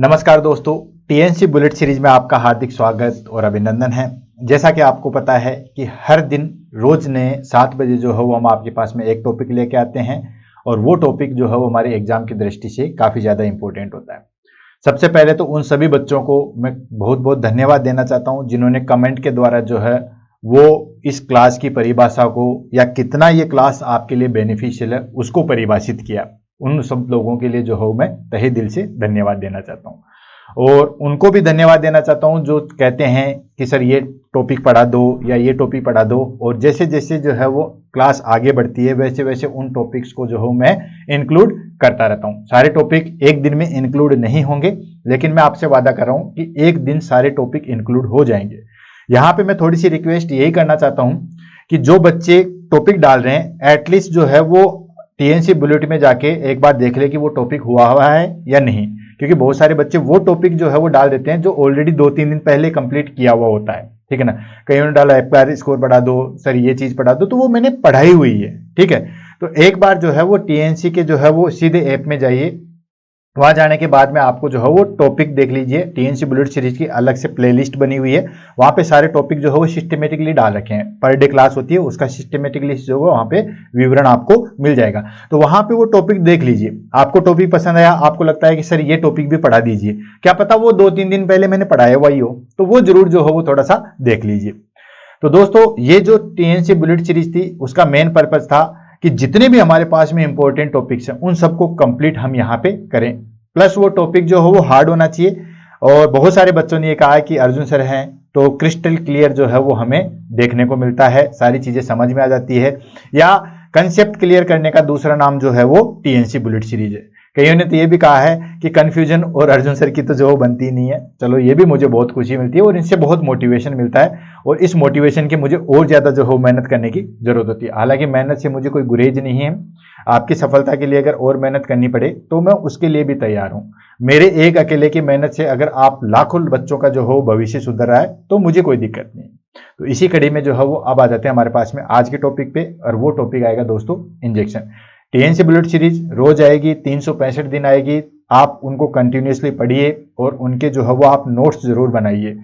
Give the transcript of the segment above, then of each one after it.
नमस्कार दोस्तों, TNC bullet series में आपका हार्दिक स्वागत और अभिनंदन है। जैसा कि आपको पता है कि हर दिन रोज ने 7 बजे जो है वो हम आपके पास में एक टॉपिक लेके आते हैं और वो टॉपिक जो है वो हमारे एग्जाम की दृष्टि से काफ़ी ज़्यादा इंपॉर्टेंट होता है। सबसे पहले तो उन सभी बच्चों को मैं बहुत बहुत धन्यवाद देना चाहता हूँ जिन्होंने कमेंट के द्वारा जो है वो इस क्लास की परिभाषा को या कितना ये क्लास आपके लिए बेनिफिशियल है उसको परिभाषित किया। उन सब लोगों के लिए जो है मैं तहे दिल से धन्यवाद देना चाहता हूँ और उनको भी धन्यवाद देना चाहता हूँ जो कहते हैं कि सर ये टॉपिक पढ़ा दो या ये टॉपिक पढ़ा दो, और जैसे जैसे जो है वो क्लास आगे बढ़ती है वैसे वैसे उन टॉपिक्स को जो है मैं इंक्लूड करता रहता हूँ। सारे टॉपिक एक दिन में इंक्लूड नहीं होंगे, लेकिन मैं आपसे वादा कर रहा हूँ कि एक दिन सारे टॉपिक इंक्लूड हो जाएंगे। यहाँ पे मैं थोड़ी सी रिक्वेस्ट यही करना चाहता हूँ कि जो बच्चे टॉपिक डाल रहे हैं एटलीस्ट जो है वो टीएनसी बुलेट में जाके एक बार देख ले कि वो टॉपिक हुआ है या नहीं, क्योंकि बहुत सारे बच्चे वो टॉपिक जो है वो डाल देते हैं जो ऑलरेडी 2-3 दिन पहले कंप्लीट किया हुआ होता है। ठीक है ना, कईयों ने डाला FR स्कोर पढ़ा दो, सर ये चीज पढ़ा दो, तो वो मैंने पढ़ाई हुई है। ठीक है, तो एक बार जो है वो टीएनसी के जो है वो सीधे ऐप में जाइए, वहां जाने के बाद में आपको जो है वो टॉपिक देख लीजिए। टीएनसी बुलेट सीरीज की अलग से प्लेलिस्ट बनी हुई है, वहां पे सारे टॉपिक जो है वो सिस्टमेटिकली डाल रखे हैं। पर डे क्लास होती है उसका सिस्टमेटिक लिस्ट जो है वहां पे विवरण आपको मिल जाएगा, तो वहां पे वो टॉपिक देख लीजिए। आपको टॉपिक पसंद आया, आपको लगता है कि सर ये टॉपिक भी पढ़ा दीजिए, क्या पता वो 2-3 दिन पहले मैंने पढ़ाया वही हो, तो वो जरूर जो है वो थोड़ा सा देख लीजिए। तो दोस्तों ये जो टीएनसी बुलेट सीरीज थी उसका मेन पर्पज था कि जितने भी हमारे पास में इंपॉर्टेंट टॉपिक्स हैं उन सबको कंप्लीट हम यहाँ पे करें, प्लस वो टॉपिक जो हो वो हार्ड होना चाहिए। और बहुत सारे बच्चों ने ये कहा है कि अर्जुन सर हैं तो क्रिस्टल क्लियर जो है वो हमें देखने को मिलता है, सारी चीजें समझ में आ जाती है, या कंसेप्ट क्लियर करने का दूसरा नाम जो है वो टीएनसी बुलेट सीरीज है। कईयों ने तो ये भी कहा है कि कंफ्यूजन और अर्जुन सर की तो जो बनती नहीं है। चलो ये भी मुझे बहुत खुशी मिलती है और इनसे बहुत मोटिवेशन मिलता है, और इस मोटिवेशन की मुझे और ज्यादा जो है मेहनत करने की जरूरत होती है। हालांकि मेहनत से मुझे कोई गुरेज नहीं है, आपकी सफलता के लिए अगर और मेहनत करनी पड़े तो मैं उसके लिए भी तैयार हूं। मेरे एक अकेले की मेहनत से अगर आप लाखों बच्चों का जो हो भविष्य सुधर रहा है तो मुझे कोई दिक्कत नहीं। तो इसी कड़ी में जो है वो अब आ जाते हैं हमारे पास में आज के टॉपिक पे, और वो टॉपिक आएगा दोस्तों इंजेक्शन। टीएनसी बुलेट सीरीज रोज आएगी, 365 दिन आएगी, आप उनको कंटिन्यूसली पढ़िए और उनके जो है वो आप नोट्स जरूर बनाइए।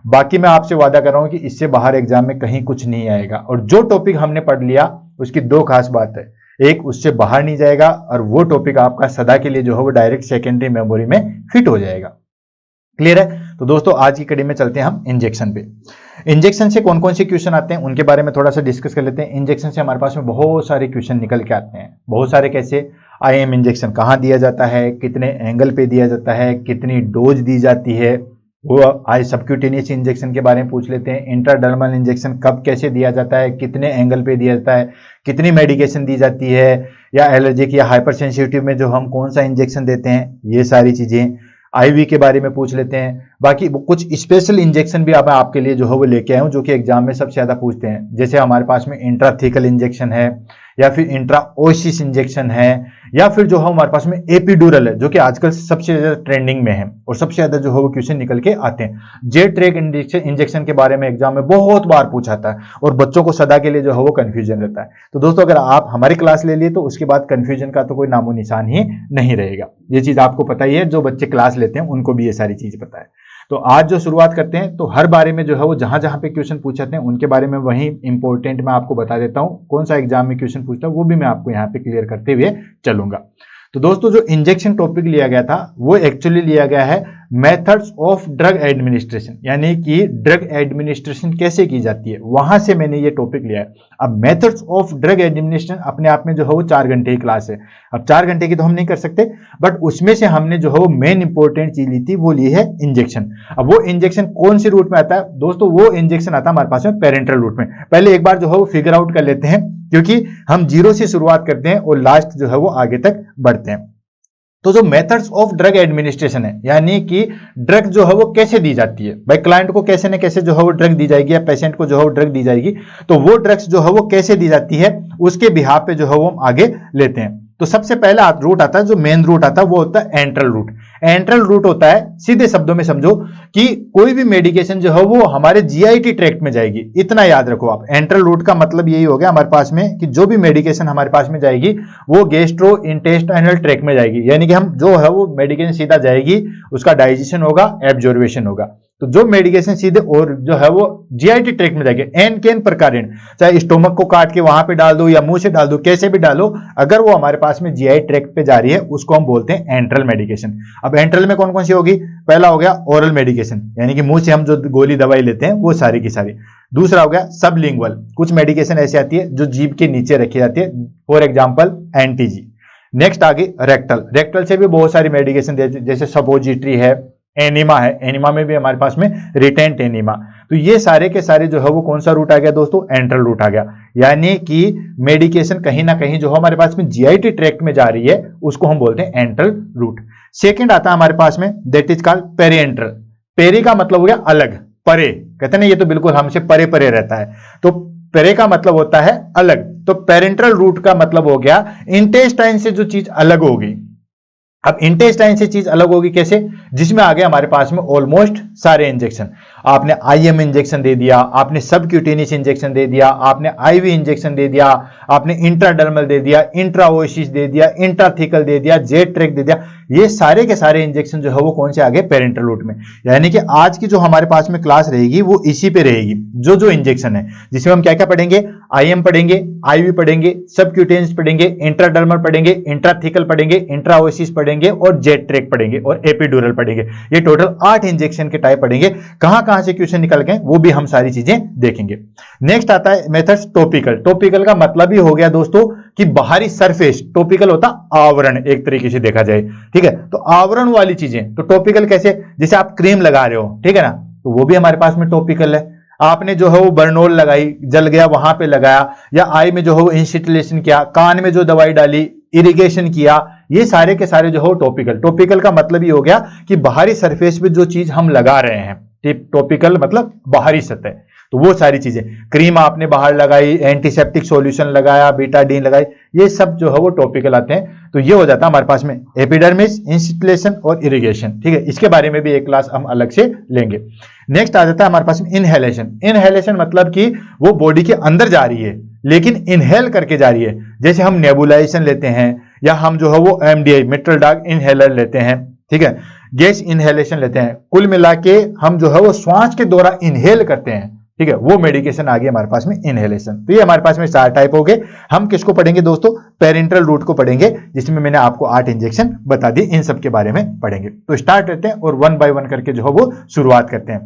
बाकी मैं आपसे वादा कर रहा हूं कि इससे बाहर एग्जाम में कहीं कुछ नहीं आएगा, और जो टॉपिक हमने पढ़ लिया उसकी 2 खास बात है, एक उससे बाहर नहीं जाएगा और वो टॉपिक आपका सदा के लिए जो है वो डायरेक्ट सेकेंडरी मेमोरी में फिट हो जाएगा। क्लियर है? तो दोस्तों आज की कड़ी में चलते हैं हम इंजेक्शन पे। इंजेक्शन से कौन कौन से क्वेश्चन आते हैं उनके बारे में थोड़ा सा डिस्कस कर लेते हैं। इंजेक्शन से हमारे पास में बहुत सारे क्वेश्चन निकल के आते हैं, बहुत सारे कैसे, IM इंजेक्शन कहाँ दिया जाता है, कितने एंगल पे दिया जाता है, कितनी डोज दी जाती है, वो आज सबक्यूटेनियस इंजेक्शन के बारे में पूछ लेते हैं। इंट्राडर्मल इंजेक्शन कब कैसे दिया जाता है, कितने एंगल पे दिया जाता है, कितनी मेडिकेशन दी जाती है, या एलर्जिक या हाइपर सेंसिटिव में जो हम कौन सा इंजेक्शन देते हैं, ये सारी चीजें। IV के बारे में पूछ लेते हैं। बाकी कुछ स्पेशल इंजेक्शन भी अब आपके लिए जो है वो लेके आया हूं जो कि एग्जाम में सबसे ज्यादा पूछते हैं, जैसे हमारे पास में इंट्राथीकल इंजेक्शन है, या फिर इंट्राओसिस इंजेक्शन है, या फिर जो है हमारे पास में एपिड्यूरल है जो कि आजकल सबसे ज्यादा ट्रेंडिंग में है और सबसे ज्यादा जो है वो क्वेश्चन निकल के आते हैं। जेट ट्रैक इंजेक्शन के बारे में एग्जाम में बहुत बार पूछा था और बच्चों को सदा के लिए जो है वो कंफ्यूजन रहता है। तो दोस्तों अगर आप हमारी क्लास ले लिए तो उसके बाद कंफ्यूजन का तो कोई नामो निशान ही नहीं रहेगा। ये चीज आपको पता ही है, जो बच्चे क्लास लेते हैं उनको भी ये सारी चीज पता है। तो आज जो शुरुआत करते हैं, तो हर बारे में जो है वो जहां जहां पे क्वेश्चन पूछे हैं उनके बारे में वही इंपॉर्टेंट मैं आपको बता देता हूं। कौन सा एग्जाम में क्वेश्चन पूछता है वो भी मैं आपको यहाँ पे क्लियर करते हुए चलूंगा। तो दोस्तों जो इंजेक्शन टॉपिक लिया गया था वो एक्चुअली लिया गया है मेथड्स ऑफ ड्रग एडमिनिस्ट्रेशन, यानी कि ड्रग एडमिनिस्ट्रेशन कैसे की जाती है, वहां से मैंने ये टॉपिक लिया है। अब मेथड्स ऑफ ड्रग एडमिनिस्ट्रेशन अपने आप में जो है वो 4 घंटे की क्लास है। अब 4 घंटे की तो हम नहीं कर सकते, बट उसमें से हमने जो है वो मेन इंपॉर्टेंट चीज ली थी, वो ली है इंजेक्शन। अब वो इंजेक्शन कौन सी रूट में आता है दोस्तों, वो इंजेक्शन आता है हमारे पास में पेरेंटल रूट में। पहले एक बार जो है वो फिगर आउट कर लेते हैं, क्योंकि हम 0 से शुरुआत करते हैं और लास्ट जो है वो आगे तक बढ़ते हैं। तो जो मेथड्स ऑफ ड्रग एडमिनिस्ट्रेशन है, यानी कि ड्रग जो है वो कैसे दी जाती है, भाई क्लाइंट को कैसे न कैसे जो है वो ड्रग दी जाएगी या पेशेंट को जो है वो ड्रग दी जाएगी, तो वो ड्रग्स जो है वो कैसे दी जाती है उसके बिहाफ पे जो है वो हम आगे लेते हैं। तो सबसे पहला रूट आता है, जो मेन रूट आता है वो होता है एंट्रल रूट। एंट्रल रूट होता है, सीधे शब्दों में समझो कि कोई भी मेडिकेशन जो है वो हमारे जीआईटी ट्रैक्ट में जाएगी, इतना याद रखो आप। एंट्रल रूट का मतलब यही हो गया हमारे पास में कि जो भी मेडिकेशन हमारे पास में जाएगी वो गैस्ट्रो इंटेस्टाइनल ट्रैक्ट में जाएगी, यानी कि हम जो है वो मेडिकेशन सीधा जाएगी, उसका डाइजेशन होगा, एब्जॉर्वेशन होगा। तो जो मेडिकेशन सीधे और जो है वो जीआईटी ट्रैक्ट में जाएगी, एन केन प्रकार, चाहे स्टोमक को काट के वहां पे डाल दो या मुंह से डाल दो, कैसे भी डालो, अगर वो हमारे पास में जीआई ट्रैक्ट पे जा रही है उसको हम बोलते हैं एंट्रल मेडिकेशन। अब एंट्रल में कौन कौन सी होगी? पहला हो गया ओरल मेडिकेशन, यानी कि मुंह से हम जो गोली दवाई लेते हैं वो सारी की सारी। दूसरा हो गया सबलिंगुअल, कुछ मेडिकेशन ऐसी आती है जो जीभ के नीचे रखी जाती है, फॉर एग्जाम्पल एंटीजी। नेक्स्ट आगे रेक्टल, रेक्टल से भी बहुत सारी मेडिकेशन जैसे सपोजिटरी है, एनिमा है, एनिमा में भी हमारे पास में रिटेंट एनिमा। तो ये सारे के सारे जो है वो कौन सा रूट आ गया दोस्तों? एंट्रल रूट आ गया, यानी कि मेडिकेशन कहीं ना कहीं जो हमारे पास में जीआईटी ट्रैक्ट में जा रही है उसको हम बोलते हैं एंट्रल रूट। सेकंड आता है हमारे पास में, दैट इज कॉल्ड पेरिएंट्रल। पेरी का मतलब हो गया अलग, परे, कहते हैं ना ये तो बिल्कुल हमसे परे परे रहता है, तो पेरे का मतलब होता है अलग। तो पेरेंट्रल रूट का मतलब हो गया इंटेस्टाइन से जो चीज अलग होगी। अब इंटेस्टाइन से चीज अलग होगी कैसे? जिसमें आ गया हमारे पास में ऑलमोस्ट सारे इंजेक्शन। आपने आईएम इंजेक्शन दे दिया, आपने सबक्यूटेनियस इंजेक्शन दे दिया, आपने आईवी इंजेक्शन दे दिया, आपने इंट्राडर्मल दे दिया, इंट्राओसिस दे दिया, इंट्राथिकल दे दिया, जेट ट्रैक दे दिया, ये सारे के सारे इंजेक्शन जो है वो कौन से आ गए? पेरेंट्रल रूट में। यानी कि आज की जो हमारे पास में क्लास रहेगी वो इसी पे रहेगी, जो जो इंजेक्शन है, जिसमें हम क्या क्या पढ़ेंगे? आईएम पढ़ेंगे, आईवी पढ़ेंगे, सबक्यूटेनियस पढ़ेंगे, इंट्राडर्मल पढ़ेंगे, इंट्राथिकल पढ़ेंगे, इंट्राओसिस पढ़ेंगे और जेट ट्रैक पढ़ेंगे और एपिड्यूरल पढ़ेंगे। ये टोटल 8 इंजेक्शन के टाइप पढ़ेंगे। कहां कहां से क्वेश्चन निकल गए वो भी हम सारी चीजें देखेंगे। नेक्स्ट आता है मेथड्स टॉपिकल। टॉपिकल का मतलब ही हो गया दोस्तों कि बाहरी सरफेस, टॉपिकल होता आवरण एक तरीके से देखा जाए, ठीक है, तो आवरण वाली चीजें। तो टॉपिकल कैसे? जैसे आप क्रीम लगा रहे हो, ठीक है ना, तो वो भी हमारे पास में टॉपिकल है। आपने जो है वो बर्नोल लगाई, जल गया वहां पे लगाया, या आई में जो है वो इंस्टिलेशन किया, कान में जो दवाई डाली, इरिगेशन किया, ये सारे के सारे जो हो टॉपिकल। टॉपिकल का मतलब ये हो गया कि बाहरी सरफेस पे जो चीज हम लगा रहे हैं, टॉपिकल मतलब बाहरी सतह, तो वो सारी चीजें। क्रीम आपने बाहर लगाई, एंटीसेप्टिक सॉल्यूशन लगाया, बीटाडीन लगाई, ये सब जो है वो टॉपिकल आते हैं। तो ये हो जाता है हमारे पास में एपिडर्मिस, इंस्टिलेशन और इरिगेशन, ठीक है, इसके बारे में भी एक क्लास हम अलग से लेंगे। नेक्स्ट आ जाता है हमारे पास में इनहेलेशन। इनहेलेशन मतलब कि वो बॉडी के अंदर जा रही है लेकिन इनहेल करके जा रही है, जैसे हम नेबुलाइजेशन लेते हैं या हम जो है वो एमडीआई मिट्रल डॉग इनहेलर लेते हैं, ठीक है, गैस इनहेलेशन लेते हैं। कुल मिला के हम जो है वो श्वास के द्वारा इनहेल करते हैं, ठीक है, वो मेडिकेशन आ गई हमारे पास में इनहेलेशन। तो ये हमारे पास में 4 टाइप हो गए। हम किसको पढ़ेंगे दोस्तों? पेरेंट्रल रूट को पढ़ेंगे, जिसमें मैंने आपको 8 इंजेक्शन बता दिए, इन सब के बारे में पढ़ेंगे। तो स्टार्ट करते हैं और 1 बाय 1 करके जो है वो शुरुआत करते हैं।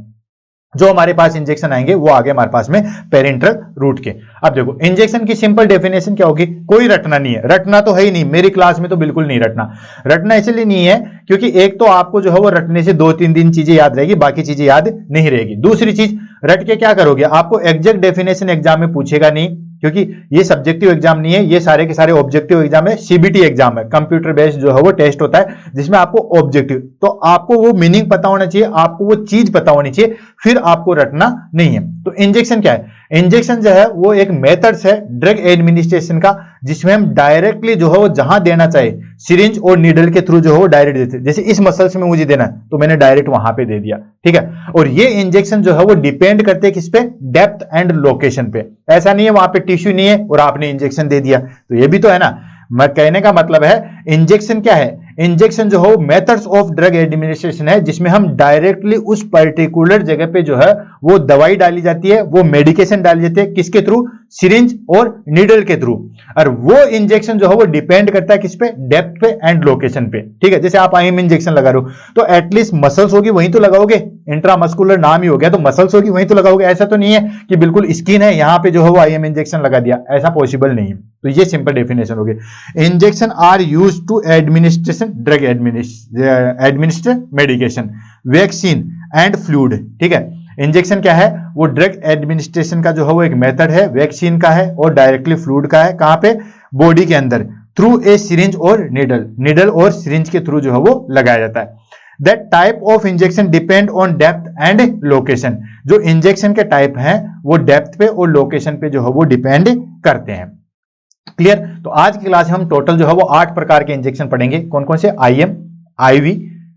जो हमारे पास इंजेक्शन आएंगे वो आगे हमारे पास में पेरेंट्रल रूट के। अब देखो इंजेक्शन की सिंपल डेफिनेशन क्या होगी? कोई रटना नहीं है, रटना तो है ही नहीं, मेरी क्लास में तो बिल्कुल नहीं रटना। रटना इसलिए नहीं है क्योंकि एक तो आपको जो है वो रटने से 2-3 दिन चीजें याद रहेगी, बाकी चीजें याद नहीं रहेगी। दूसरी चीज, रट के क्या करोगे? आपको एग्जैक्ट डेफिनेशन एग्जाम में पूछेगा नहीं, क्योंकि ये सब्जेक्टिव एग्जाम नहीं है, ये सारे के सारे ऑब्जेक्टिव एग्जाम है, सीबीटी एग्जाम है, कंप्यूटर बेस्ड जो है वो टेस्ट होता है जिसमें आपको ऑब्जेक्टिव, तो आपको वो मीनिंग पता होना चाहिए, आपको वो चीज पता होनी चाहिए, फिर आपको रटना नहीं है। तो इंजेक्शन क्या है? इंजेक्शन जो है वो एक मेथड्स है ड्रग एडमिनिस्ट्रेशन का, जिसमें हम डायरेक्टली जो है वो जहां देना चाहे सिरिंज और नीडल के थ्रू जो है वो डायरेक्ट देते हैं। जैसे इस मसल्स में मुझे देना है तो मैंने डायरेक्ट वहां पे दे दिया, ठीक है। और ये इंजेक्शन जो है वो डिपेंड करते हैं किस पे? डेप्थ एंड लोकेशन पे। ऐसा नहीं है वहां पे टिश्यू नहीं है और आपने इंजेक्शन दे दिया, तो ये भी तो है ना। मैं कहने का मतलब है इंजेक्शन क्या है? इंजेक्शन जो हो मेथड्स ऑफ ड्रग एडमिनिस्ट्रेशन है, जिसमें हम डायरेक्टली उस पर्टिकुलर जगह पे जो है वो दवाई डाली जाती है, वो मेडिकेशन डाली जाती है, किसके थ्रू? सिरिंज और नीडल के थ्रू। और वो इंजेक्शन जो है वो डिपेंड करता है किस पे? डेप्थ पे एंड लोकेशन पे, ठीक है। जैसे आप आईएम इंजेक्शन लगा रहे हो तो एटलीस्ट मसल्स होगी वहीं तो लगाओगे, इंट्रामस्कुलर नाम ही हो गया तो मसल्स होगी वहीं तो लगाओगे। ऐसा तो नहीं है कि बिल्कुल स्किन है यहां पे जो है वो आईएम इंजेक्शन लगा दिया, ऐसा पॉसिबल नहीं है। तो ये सिंपल डेफिनेशन हो गई। Injection are use to administration drug administer medication, vaccine and fluid, ठीक है। इंजेक्शन क्या है? वो ड्रग एडमिनिस्ट्रेशन का जो है वो एक मेथड है, वैक्सीन का है और डायरेक्टली फ्लूइड का है। कहां पे? बॉडी के अंदर, थ्रू ए सिरिंज और नीडल और सिरिंज के थ्रू जो है वो लगाया जाता है। That type of injection depend on depth and location. जो इंजेक्शन के टाइप हैं वो डेप्थ पे और लोकेशन पे जो है वो डिपेंड करते हैं। क्लियर। तो आज की क्लास में हम टोटल जो है वो 8 प्रकार के इंजेक्शन पढ़ेंगे। कौन कौन से? IM, IV,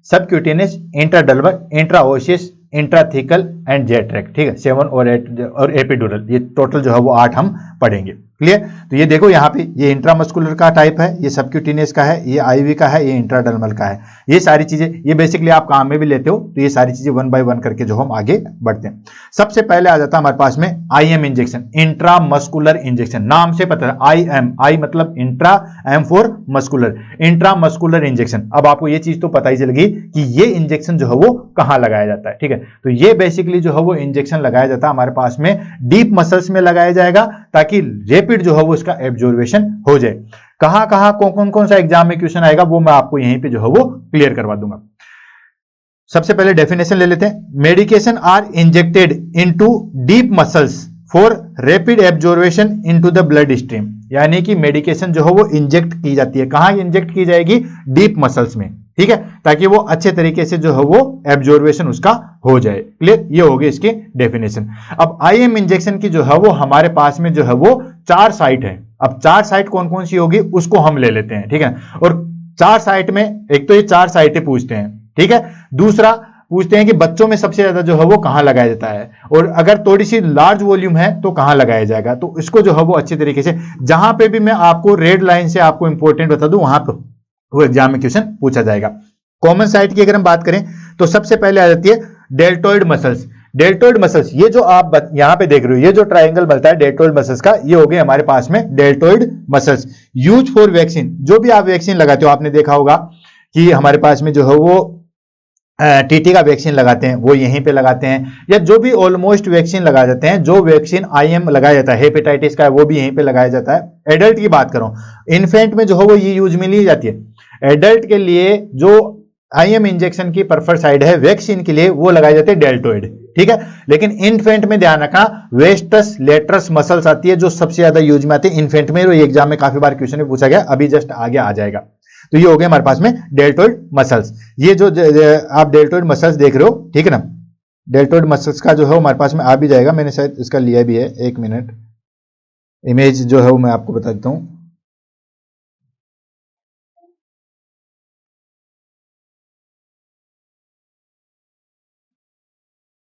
subcutaneous, intradermal, intraosseous, intrathecal and Z track. ठीक है, 7 और 8 और एपिड्यूरल, ये टोटल जो है वो 8 हम पढ़ेंगे। क्लियर। तो ये देखो यहाँ पे ये इंट्रामस्कुलर का टाइप है, ये सबक्यूटेनियस का है, ये आईवी का है, ये इंट्राडर्मल का है। ये सारी चीजें ये बेसिकली आप काम में भी लेते हो, तो ये सारी चीजें 1 बाय 1 करके जो हम आगे बढ़ते हैं। सबसे पहले आ जाता है हमारे पास में आईएम इंजेक्शन, इंट्रामस्कुलर इंजेक्शन। नाम से पता है आईएम, आई मतलब intra, M for muscular, intramuscular injection. अब आपको ये चीज तो पता ही चलेगी कि ये इंजेक्शन जो है वो कहां लगाया जाता है। ठीक है, तो ये बेसिकली जो है वो इंजेक्शन लगाया जाता है हमारे पास में डीप मसल्स में लगाया जाएगा, ताकि रैपिड जो है वो इसका एब्जॉर्वेशन हो जाए। कहां कहां कौन सा एग्जाम में क्वेश्चन आएगा वो मैं आपको यहीं पे जो है वो क्लियर करवा दूंगा। सबसे पहले डेफिनेशन ले लेते हैं। Medication are injected into deep muscles for rapid absorption into the bloodstream. यानी कि मेडिकेशन जो है वो इंजेक्ट की जाती है, कहां इंजेक्ट की जाएगी? डीप मसल्स में। ठीक है, ताकि वो अच्छे तरीके से जो है वो एब्जॉर्वेशन उसका हो जाए। क्लियर, ये हो गई इसकी डेफिनेशन। अब आईएम इंजेक्शन की जो है वो हमारे पास में जो है वो 4 साइट है। अब 4 साइट कौन कौन सी होगी उसको हम ले लेते हैं। ठीक है, और 4 साइट में एक तो ये 4 साइटें पूछते हैं। ठीक है, दूसरा पूछते हैं कि बच्चों में सबसे ज्यादा जो है वो कहां लगाया जाता है, और अगर थोड़ी सी लार्ज वॉल्यूम है तो कहां लगाया जाएगा। तो इसको जो है वो अच्छे तरीके से, जहां पे भी मैं आपको रेड लाइन से आपको इंपॉर्टेंट बता दूं, वहां पर वो एग्जाम में क्वेश्चन पूछा जाएगा। कॉमन साइट की अगर हम बात करें तो सबसे पहले आ जाती है डेल्टोइड मसल्स। डेल्टोइड मसल्स, ये जो आप यहां पे देख रहे हो, ये जो ट्रायंगल बनता है डेल्टोइड मसल्स का, ये हो गए हमारे पास में deltoid muscles. Use for vaccine, जो भी आप वैक्सीन लगाते हो, आपने देखा होगा कि हमारे पास में जो है वो टीटी का वैक्सीन लगाते हैं, वो यहीं पे लगाते हैं, या जो भी ऑलमोस्ट वैक्सीन लगाए जाते हैं, जो वैक्सीन आईएम लगाया जाता है, हेपेटाइटिस का है, वो भी यहीं पे लगाया जाता है। एडल्ट की बात करूं, इन्फेंट में जो है वो ये यूज में ली जाती है। एडल्ट के लिए जो आईएम इंजेक्शन की प्रेफर्ड साइड है वैक्सीन के लिए, वो लगाए जाते हैं डेल्टोइड। ठीक है, लेकिन इन्फेंट में ध्यान रखना, वेस्टस लेटरस मसल्स आती है जो सबसे ज्यादा यूज में आती है इन्फेंट में, और एग्जाम में काफी बार क्वेश्चन में पूछा गया, अभी जस्ट आगे आ जाएगा। तो ये हो गया हमारे पास में डेल्टोइड मसल्स। ये जो आप डेल्टोइड मसल्स देख रहे हो, ठीक है ना, डेल्टोइड मसल्स का जो है हमारे पास में आ भी जाएगा, मैंने शायद इसका लिया भी है, 1 मिनट, इमेज जो है वो मैं आपको बता देता हूं।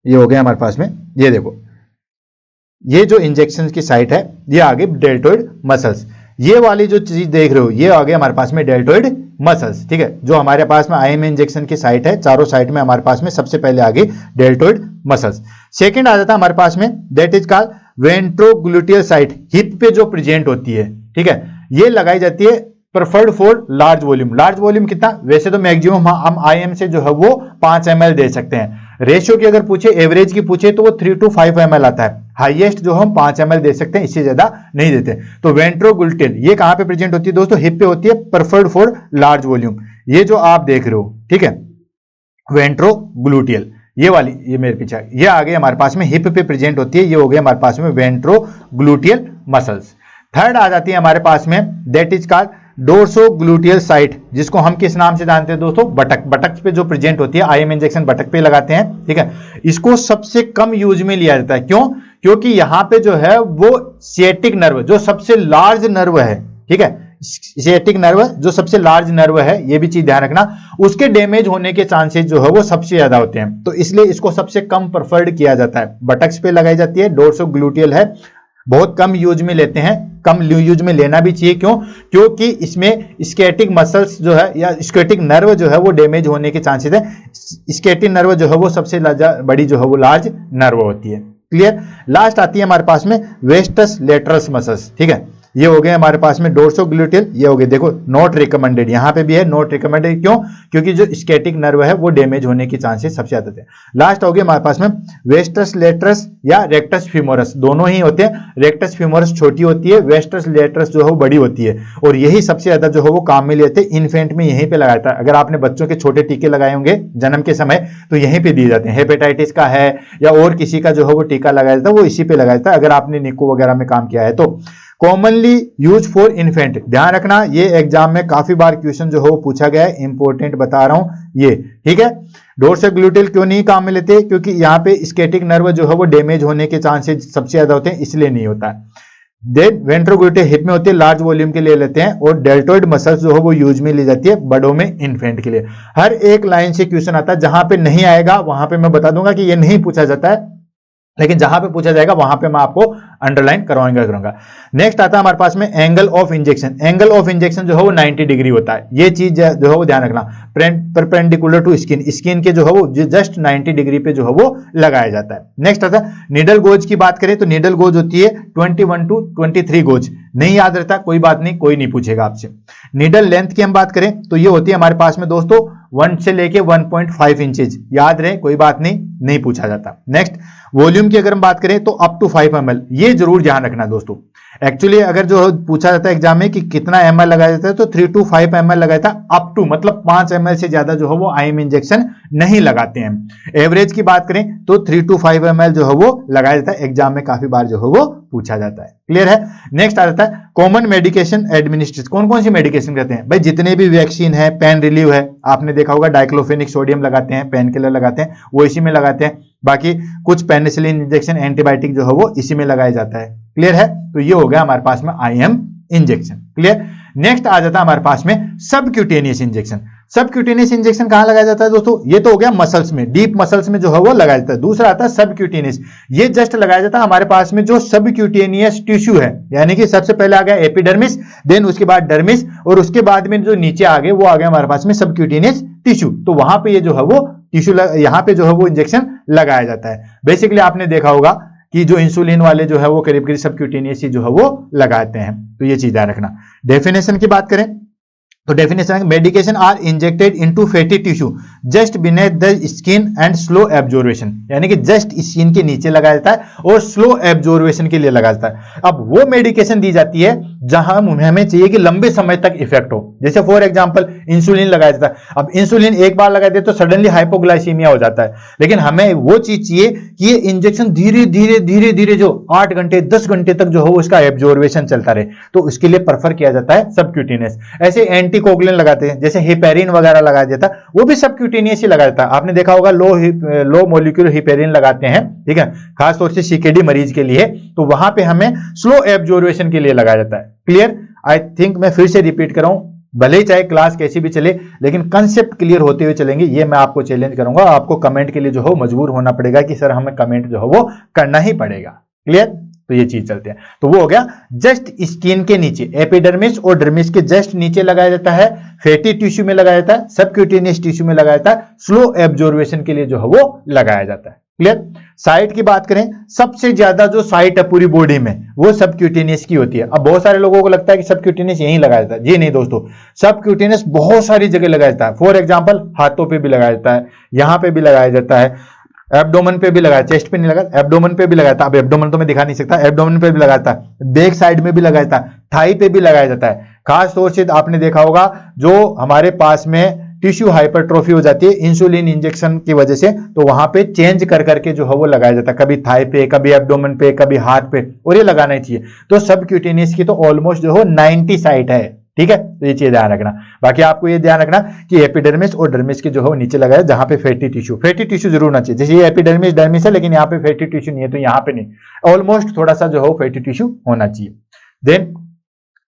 ये हो गया हमारे पास में, ये देखो, ये जो इंजेक्शन की साइट है ये आगे डेल्टोइड मसल्स। ये वाली जो चीज देख रहे हो ये आगे हमारे पास में डेल्टोइड मसल्स। ठीक है, जो हमारे पास में आईएम इंजेक्शन की साइट है, चारों साइट में हमारे पास में सबसे पहले आगे डेल्टोइड मसल्स। सेकंड आ जाता है हमारे पास में, that is called ventrogluteal site, hip पे जो प्रेजेंट होती है। ठीक है, ये लगाई जाती है preferred for large volume. Large volume कितना? वैसे तो मैक्सिमम हम आईएम से जो है वो 5 ml दे सकते हैं। रेशियो की अगर पूछे, एवरेज की पूछे, तो वो 3 to 5 ml आता है। हाईएस्ट जो हम 5 ml दे सकते हैं, इससे ज्यादा नहीं देते। तो वेंट्रोग्लूटियल ये कहां पे प्रेजेंट होती है दोस्तों? हिप पे होती है, प्रेफर्ड फॉर लार्ज वॉल्यूम। ये जो आप देख रहे हो, ठीक है, वेंट्रोग्लूटियल, ये वाली, ये मेरे पीछे, ये आगे हमारे पास में हिप पे प्रेजेंट होती है, ये हो गया हमारे पास में वेंट्रोग्लूटियल मसल्स। थर्ड आ जाती है हमारे पास में, दैट इज कॉल्ड डोर्सोग्लूटियल साइट, जिसको हम किस नाम से जानते हैं दोस्तों? बटक। बटक पे जो प्रेजेंट होती है, आईएम इंजेक्शन बटक पे लगाते हैं। ठीक है, इसको सबसे कम यूज में लिया जाता है। क्यों? क्योंकि यहां पे जो है वो सिएटिक नर्व, जो सबसे लार्ज नर्व है, ठीक है, सिएटिक नर्व जो सबसे लार्ज नर्व है, ये भी चीज ध्यान रखना, उसके डैमेज होने के चांसेस जो है वो सबसे ज्यादा होते हैं। तो इसलिए इसको सबसे कम प्रेफर्ड किया जाता है, बटक्स पे लगाई जाती है। डोर्सोग्लूटियल है, बहुत कम यूज में लेते हैं, कम यूज में लेना भी चाहिए। क्यों? क्योंकि इसमें स्केटिक मसल्स जो है या स्केटिक नर्व जो है वो डैमेज होने के चांसेस है। स्केटिक नर्व जो है वो सबसे बड़ी जो है वो लार्ज नर्व होती है। क्लियर। लास्ट आती है हमारे पास में वेस्टस लेटरस मसल्स। ठीक है, ये हो गए हमारे पास में डोर्सोग्लूटियल, ये हो गए, देखो नॉट रिकमेंडेड, यहां पे भी है नॉट रिकमेंडेड। क्यों? क्योंकि जो स्केटिक नर्व है वो डैमेज होने के चांसेस सबसे ज्यादा थे। लास्ट हो गए हमारे पास में वेस्टस लेटरस या रेक्टस फीमोरस, दोनों ही होते हैं। रेक्टस फीमोरस छोटी होती है, वेस्टस लेटरस जो है वो बड़ी होती है, और यही सबसे ज्यादा जो है वो काम में लेते हैं। इन्फेंट में यहीं पे लगाया था, अगर आपने बच्चों के छोटे टीके लगाए होंगे जन्म के समय, तो यहीं पे दिए जाते हैं। हेपेटाइटिस का है या और किसी का जो है वो टीका लगाया जाता है, वो इसी पे लगाया जाता है, अगर आपने निको वगैरह में काम किया है तो। कॉमनली यूज फॉर इन्फेंट, ध्यान रखना, ये एग्जाम में काफी बार क्वेश्चन जो है वो पूछा गया है, इंपॉर्टेंट बता रहा हूं ये। ठीक है, डोर्सोग्लूटियल क्यों नहीं काम में लेते? क्योंकि यहाँ पे स्केटिक नर्व जो है वो डैमेज होने के चांसेस सबसे ज्यादा होते हैं, इसलिए नहीं होता है। देन वेंट्रोग्लूटेड हिप में होती है, लार्ज वॉल्यूम के लिए लेते हैं, और डेल्टोइड मसल्स जो है वो यूज में ली जाती है बड़ों में, इन्फेंट के लिए। हर एक लाइन से क्वेश्चन आता है, जहां पे नहीं आएगा वहां पे मैं बता दूंगा कि ये नहीं पूछा जाता है, लेकिन जहां पे पूछा जाएगा वहां पे मैं आपको अंडरलाइन करूंगा। नेक्स्ट आता है हमारे पास में angle of injection. Angle of injection जो है वो 90 डिग्री होता है, ये चीज जो है वो ध्यान रखना। परपेंडिकुलर टू स्किन, स्किन के जो है वो जस्ट 90 डिग्री पे जो है वो लगाया जाता है। नेक्स्ट आता है नीडल गोज की बात करें तो नीडल गोज होती है 21 टू 23 गोज। नहीं याद रहता कोई बात नहीं, कोई नहीं पूछेगा आपसे। नीडल लेंथ की हम बात करें तो ये होती है हमारे पास में दोस्तों 1 से लेके 1.5 इंचेज, याद रहे कोई बात नहीं पूछा जाता। नेक्स्ट वॉल्यूम की अगर हम बात करें तो अप टू 5 ml, ये जरूर ध्यान रखना दोस्तों। एक्चुअली अगर जो पूछा जाता है एग्जाम में कि कितना ml लगाया जाता है तो 3 to 5 ml लगाया था, अप टू मतलब 5 ml से ज्यादा जो है वो आईएम इंजेक्शन नहीं लगाते हैं। एवरेज की बात करें तो 3 to 5 ml जो है वो लगाया जाता है, एग्जाम में काफी बार जो है वो पूछा जाता है। क्लियर है। नेक्स्ट आ जाता है कॉमन मेडिकेशन एडमिनिस्ट्रेशन। कौन कौन सी मेडिकेशन कहते हैं भाई, जितने भी वैक्सीन है, पेन रिलीव है, आपने देखा होगा डाइक्लोफेनिक सोडियम लगाते हैं, पेन किलर लगाते हैं, वो इसी में लगाते हैं। बाकी कुछ पेनिसिलिन इंजेक्शन, एंटीबायोटिक जो है वो इसी में लगाया जाता है। क्लियर है। तो ये हो गया हमारे पास में आईएम इंजेक्शन। क्लियर। नेक्स्ट आ जाता है हमारे पास में सबक्यूटेनियस इंजेक्शन। सबक्यूटेनियस इंजेक्शन कहां लगाया जाता है दोस्तों, ये तो हो गया मसल्स में, डीप मसल्स में जो है वो लगाया जाता है। दूसरा आता है सबक्यूटेनियस, ये जस्ट लगाया जाता है हमारे पास में जो सबक्यूटेनियस टिश्यू है, यानी कि सबसे पहले आ गया एपिडर्मिस, देन उसके बाद डर्मिस, और उसके बाद में जो नीचे आ गए वो आ गया हमारे पास में सबक्यूटेनियस टिश्यू। तो वहां पे ये जो है वो टिश्यू यहाँ पे जो है वो इंजेक्शन लगाया जाता है। बेसिकली आपने देखा होगा कि जो इंसुलिन वाले जो है वो करीब करीब सबक्यूटेनियस ही जो है वो लगाते हैं। तो ये चीज ध्यान रखना। डेफिनेशन की बात करें तो definition medication are injected into fatty tissue just beneath the skin and slow absorption, यानी कि जस्ट स्किन के नीचे लगाया जाता है और स्लो एब्जॉर्वेशन के लिए लगाया जाता है। अब वो मेडिकेशन दी जाती है जहां हमें चाहिए कि लंबे समय तक इफेक्ट हो, जैसे फॉर एग्जांपल इंसुलिन लगाया जाता है। अब इंसुलिन एक बार लगा दे तो सडनली हाइपोग्लाइसीमिया हो जाता है, लेकिन हमें वो चीज चाहिए कि ये इंजेक्शन धीरे धीरे जो 8 घंटे 10 घंटे तक जो हो उसका एब्जॉर्वेशन चलता रहे, तो उसके लिए प्रेफर किया जाता है सबक्यूटेनियस। ऐसे एंटीकोगुलेंट लगाते हैं, जैसे हिपेरिन वगैरह लगाया जाता है, वो भी सबक्यूटेनियस ही लगाया जाता है। आपने देखा होगा लो मॉलिक्यूलर हिपेरिन लगाते हैं, ठीक है, खासतौर से सीकेडी मरीज के लिए, तो वहां पे हमें स्लो एब्जॉर्वेशन के लिए लगाया जाता है। क्लियर। आई थिंक मैं फिर से रिपीट कर रहा हूं, भले ही चाहे क्लास कैसी भी चले, लेकिन कंसेप्ट क्लियर होते हुए चलेंगे, ये मैं आपको चैलेंज करूंगा। आपको कमेंट के लिए जो हो मजबूर होना पड़ेगा कि सर हमें कमेंट जो हो वो करना ही पड़ेगा। क्लियर। तो ये चीज चलते हैं। तो वो हो गया जस्ट स्किन के नीचे, एपिडर्मिस और डर्मिस के जस्ट नीचे लगाया जाता है, फैटी टिश्यू में लगाया जाता है, सबक्यूटेनियस टिश्यू में लगाया जाता है, स्लो एब्जॉर्वेशन के लिए जो है वो लगाया जाता है। क्लियर। साइट की बात करें, सबसे ज्यादा जो साइट है पूरी बॉडी में वो सबक्यूटेनियस की होती है। अब बहुत सारे लोगों को लगता है कि सबक्यूटेनियस यहीं लगाया जाता है, जी नहीं दोस्तों, सबक्यूटेनियस बहुत सारी जगह लगाया जाता है। फॉर एग्जांपल हाथों पे भी लगाया जाता है, यहां पे भी लगाया जाता है, एब्डोमेन पे भी लगाया, चेस्ट पे नहीं लगा, एब्डोमेन पे भी लगाता है। अब एब्डोमेन तो मैं दिखा नहीं सकता, एब्डोमेन पे भी लगाता है, बैक साइड में भी लगाया जाता है, थाई पे भी लगाया जाता है। खास तौर से आपने देखा होगा जो हमारे पास में टिश्यू हाइपरट्रोफी हो जाती है इंसुलिन इंजेक्शन की वजह से, तो वहां पे चेंज कर करके जो है वो लगाया जाता है, कभी थाई पे, कभी एब्डोमेन पे, कभी हाथ पे, और ये लगाना ही चाहिए। तो सबक्यूटेनियस की तो ऑलमोस्ट जो हो 90 साइट है, ठीक है। तो ये चीज ध्यान रखना। बाकी आपको ये ध्यान रखना कि एपिडर्मिस और डर्मिस के जो है नीचे लगाया जहां पे फैटी टिश्यू जरूर होना चाहिए। जैसे ये एपिडर्मिस डर्मिस है, लेकिन यहाँ पे फैटी टिश्यू नहीं है, तो यहाँ पे नहीं, ऑलमोस्ट थोड़ा सा जो है फैटी टिश्यू होना चाहिए। देन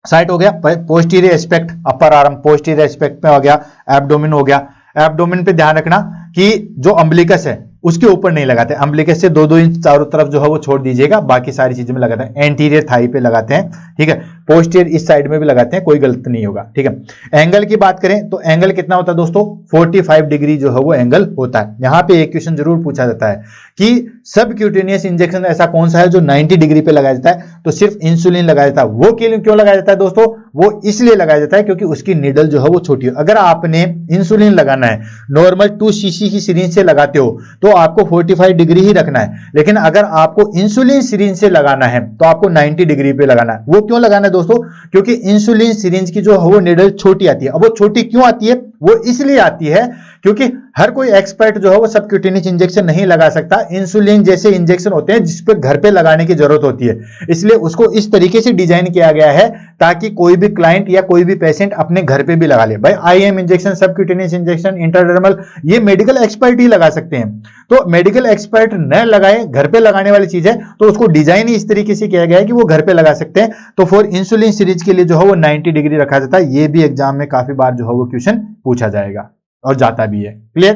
साइट हो गया posterior aspect, upper arm posterior aspect में हो गया, एब्डोमेन हो गया। एब्डोमेन पे ध्यान रखना कि जो अम्बिलिकस है उसके ऊपर नहीं लगाते, अम्बिलिकस से 2-2 इंच चारों तरफ जो है वो छोड़ दीजिएगा, बाकी सारी चीजों में लगाते हैं। एंटीरियर थाई पे लगाते हैं, ठीक है, पोस्टीरियर इस साइड में भी लगाते हैं, कोई गलत नहीं होगा, ठीक है। एंगल की बात करें तो एंगल कितना होता है दोस्तों, 45 डिग्री जो है वो एंगल होता है। यहां पे एक क्वेश्चन जरूर पूछा जाता है कि सबक्यूटेनियस इंजेक्शन ऐसा कौन सा है जो 90 डिग्री पे लगाया जाता है, तो सिर्फ इंसुलिन लगाया जाता है। वो क्यों लगाया जाता है दोस्तों, वो इसलिए लगाया जाता है क्योंकि उसकी नीडल जो है वो छोटी है। अगर आपने इंसुलिन लगाना है नॉर्मल 2 cc की सिरिंज से लगाते हो तो आपको 45 डिग्री ही रखना है, लेकिन अगर आपको इंसुलिन सिरिंज से लगाना है तो आपको 90 डिग्री पे लगाना है। वो क्यों लगाना है दोस्तों, क्योंकि इंसुलिन सिरिंज की जो है वो नीडल छोटी आती है। अब वो छोटी क्यों आती है, वो इसलिए आती है क्योंकि हर कोई एक्सपर्ट जो है वो सबक्यूटेनियस इंजेक्शन नहीं लगा सकता। इंसुलिन जैसे इंजेक्शन होते हैं जिस पे घर पे लगाने की जरूरत होती है, इसलिए उसको इस तरीके से डिजाइन किया गया है ताकि कोई भी क्लाइंट या कोई भी पेशेंट अपने घर पे भी लगा ले। भाई IM injection, subcutaneous injection, intradermal, ये मेडिकल एक्सपर्ट ही लगा सकते हैं। तो मेडिकल एक्सपर्ट न लगाए, घर पे लगाने वाली चीज है, तो उसको डिजाइन ही इस तरीके से किया गया है कि वो घर पे लगा सकते हैं। तो फॉर इंसुलिन सीरीज के लिए जो है वो 90 डिग्री रखा जाता है। ये भी एग्जाम में काफी बार जो है वो क्वेश्चन पूछा जाएगा और जाता भी है। क्लियर?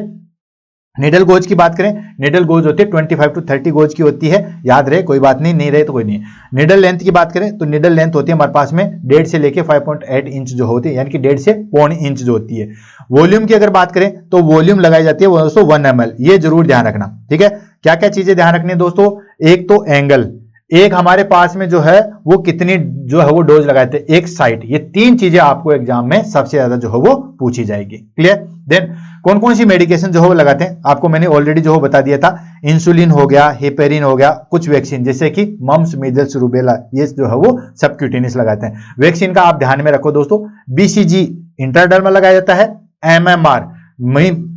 निडल गोज की बात करें, निडल गोज होती है 25 to 30 गोज की होती है, याद रहे, कोई बात नहीं, रहे तो कोई नहीं। निडल लेंथ की बात करें तो निडल लेंथ होती है हमारे पास में 1.5 से लेके 5.8 इंच जो होती है, यानी कि 1.5 से 1.25 इंच जो होती है। वॉल्यूम की अगर बात करें तो वॉल्यूम लगाई जाती है दोस्तों 1 ml, ये जरूर ध्यान रखना। ठीक है, क्या क्या चीजें ध्यान रखनी है दोस्तों? एक तो एंगल, एक हमारे पास में जो है वो कितनी जो है वो डोज लगाए थे, एक साइट, ये 3 चीजें आपको एग्जाम में सबसे ज्यादा जो है वो पूछी जाएगी। क्लियर? देन कौन कौन सी मेडिकेशन जो है वो लगाते हैं, आपको मैंने ऑलरेडी जो है बता दिया था। इंसुलिन हो गया, हेपेरिन हो गया, कुछ वैक्सीन जैसे कि मम्स, मीजल्स, रूबेला, ये जो है वो सबक्यूटेनियस लगाते हैं। वैक्सीन का आप ध्यान में रखो दोस्तों, बीसीजी इंट्राडर्मल लगाया जाता है, एमएमआर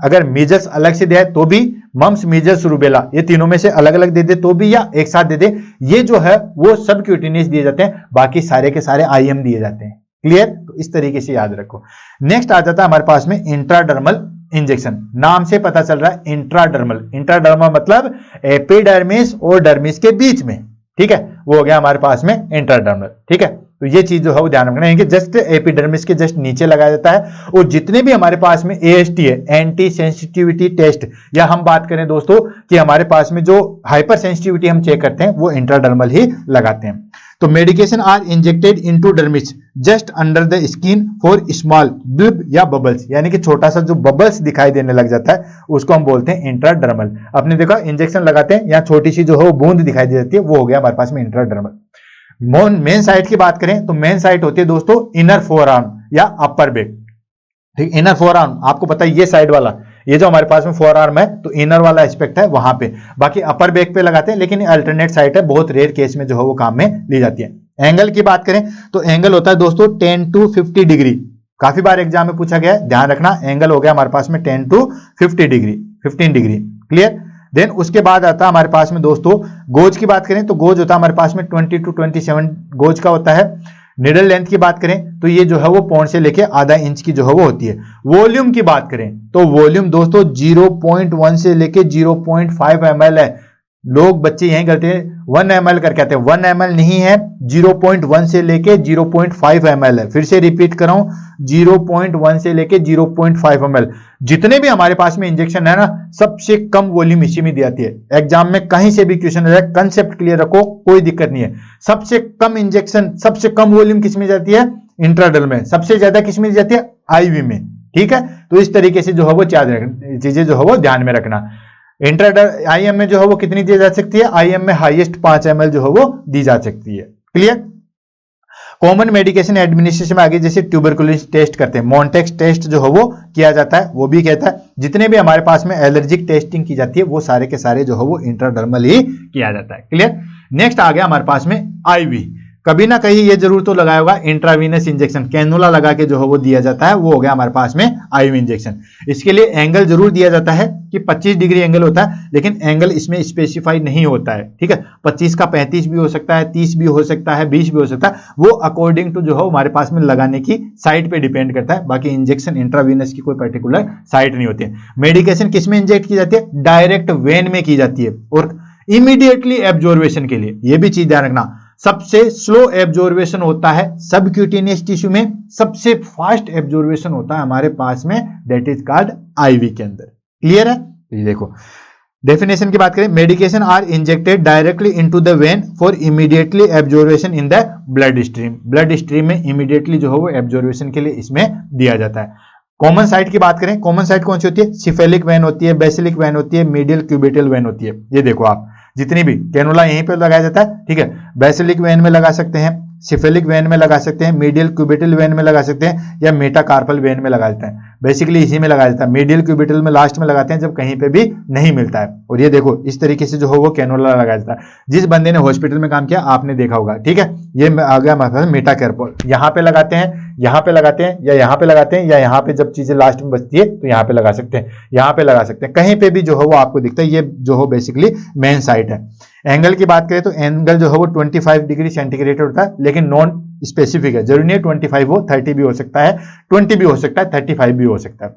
अगर मीजल्स अलग से दिया है तो भी, मम्स, मीजल्स, रूबेला ये तीनों में से अलग अलग दे दे तो भी, या एक साथ दे दे, ये जो है वो सबक्यूटेनियस दिए जाते हैं, बाकी सारे के सारे आईएम दिए जाते हैं। क्लियर? तो इस तरीके से याद रखो। नेक्स्ट आ जाता है हमारे पास में इंट्राडर्मल इंजेक्शन, नाम से पता चल रहा है इंट्राडर्मल। इंट्राडर्मल मतलब एपिडर्मिस और डर्मिस के बीच में, ठीक है, वो हो गया हमारे पास में इंट्राडर्मल। ठीक है, तो ये चीज जो है वो ध्यान रखना है कि जस्ट एपिडर्मिस के जस्ट नीचे लगाया जाता है। और जितने भी हमारे पास में एएसटी है, एंटी सेंसिटिविटी टेस्ट, या हम बात करें दोस्तों कि हमारे पास में जो हाइपर सेंसिटिविटी हम चेक करते हैं वो इंट्राडर्मल ही लगाते हैं। तो medication are injected into dermis just under the skin for small blip या बबल्स, यानी कि छोटा सा जो बबल्स दिखाई देने लग जाता है उसको हम बोलते हैं इंट्राडर्मल। आपने देखा इंजेक्शन लगाते हैं, यहाँ छोटी सी जो है वो बूंद दिखाई दे जाती है, वो हो गया हमारे पास में इंट्राडर्मल। मेन साइट की बात करें तो मेन साइट होती है दोस्तों इनर फोरआर्म या अपर बैक। ठीक, इनर फोरआर्म आपको पता है ये साइड वाला, ये जो हमारे पास में फोरआर्म है तो इनर वाला एस्पेक्ट है वहां पे, बाकी अपर बैक पे लगाते हैं, लेकिन अल्टरनेट साइट है, बहुत रेयर केस में जो है वो काम में ली जाती है। एंगल की बात करें तो एंगल होता है दोस्तों 10 to 50 डिग्री, काफी बार एग्जाम में पूछा गया है, ध्यान रखना। एंगल हो गया हमारे पास में 10 to 50 degree, 15 degree. Clear? Then उसके बाद आता है हमारे पास में दोस्तों गोज की बात करें तो गोज होता है हमारे पास में 20 to 27 गोज का होता है। निडल लेंथ की बात करें तो ये जो है वो पौंड से लेके आधा इंच की जो है वो होती है। वॉल्यूम की बात करें तो वॉल्यूम दोस्तों 0.1 से लेके 0.5 ml है। लोग बच्चे यही करते हैं 1 ml करके आते हैं, 1 ml नहीं है, 0.1 से लेके 0.5 ml है। फिर से रिपीट कर रहा हूं, 0.1 से लेके 0.5 ml। जितने भी हमारे पास में इंजेक्शन है ना, सबसे कम वॉल्यूम इसी में दी जाती है। एग्जाम में कहीं से भी क्वेश्चन है, कंसेप्ट क्लियर रखो, कोई दिक्कत नहीं है। सबसे कम इंजेक्शन, सबसे कम वॉल्यूम किस में जाती है? इंट्राडर्मल में। सबसे ज्यादा किस में दी जाती है? आईवी में। ठीक है, तो इस तरीके से जो है वो चीजें जो है वो ध्यान में रखना। आईएम में जो है वो कितनी दी जा सकती है? आईएम में हाईएस्ट 5 ml जो है वो दी जा सकती है। क्लियर? कॉमन मेडिकेशन एडमिनिस्ट्रेशन में आगे जैसे ट्यूबरकुलोसिस टेस्ट करते हैं, मॉन्टेक्स टेस्ट जो है वो किया जाता है, वो भी कहता है। जितने भी हमारे पास में एलर्जिक टेस्टिंग की जाती है वो सारे के सारे जो है वो इंट्राडर्मल ही किया जाता है। क्लियर? नेक्स्ट आ गया हमारे पास में आईवी। कभी ना कहीं ये जरूर तो लगाया होगा, इंट्रावीनस इंजेक्शन, कैनुला लगा के जो है वो दिया जाता है, वो हो गया हमारे पास में आईवी इंजेक्शन। इसके लिए एंगल जरूर दिया जाता है कि 25 डिग्री एंगल होता है, लेकिन एंगल इसमें स्पेसिफाई नहीं होता है। ठीक है, 25 का 35 भी हो सकता है, 30 भी हो सकता है, 20 भी हो सकता है, वो अकॉर्डिंग टू जो है हमारे पास में लगाने की साइट पे डिपेंड करता है। बाकी इंजेक्शन इंट्रावीनस की कोई पर्टिकुलर साइट नहीं होती है। मेडिकेशन किस में इंजेक्ट की जाती है? डायरेक्ट वेन में की जाती है और इमीडिएटली एब्जॉर्वेशन के लिए, ये भी चीज ध्यान रखना, सबसे स्लो एब्जॉर्वेशन होता है सबक्यूटेनियस टिश्यू में, सबसे फास्ट एब्जॉर्वेशन होता है हमारे पास में, दैट इज कॉल्ड आईवी के अंदर। क्लियर है? ये देखो डेफिनेशन की बात करें, medication are injected directly into the vein for immediately absorption in the bloodstream. Bloodstream में इमीडिएटली जो है वो एब्जॉर्वेशन के लिए इसमें दिया जाता है। कॉमन साइट की बात करें, कॉमन साइट कौन सी होती है? सिफेलिक वेन होती है, बेसिलिक वेन होती है, मीडियल क्यूबिटल वेन होती है। ये देखो आप, जितनी भी कैनुला यहीं पे लगाया जाता है। ठीक है, बेसिलिक वेन में लगा सकते हैं, सिफेलिक वेन में लगा सकते हैं, मीडियल क्यूबिटल वेन में लगा सकते हैं, या मेटाकार्पल वेन में लगा देते हैं। बेसिकली इसी में लगाया जाता है, मीडियल क्यूबिटल में लास्ट में लगाते हैं जब कहीं पे भी नहीं मिलता है। और ये देखो इस तरीके से जो हो वो कैनोला लगाया जाता है। जिस बंदे ने हॉस्पिटल में काम किया आपने देखा होगा, ठीक है। ये आ गया हमारे पास मेटाकैरपोल, यहाँ पे लगाते हैं, यहाँ पे लगाते हैं, या यहाँ पे लगाते हैं, या यहाँ पे जब चीजें लास्ट में बचती है तो यहाँ पे लगा सकते हैं, यहाँ पे लगा सकते हैं, कहीं पे भी जो हो वो आपको दिखता है। ये जो हो बेसिकली मेन साइट है। एंगल की बात करें तो एंगल जो है वो 25 डिग्री सेंटीग्रेड होता है, लेकिन नॉन स्पेसिफिक है, जरूरी नहीं है 25 हो, 30 भी हो सकता है, 20 भी हो सकता है, 35 भी हो सकता है।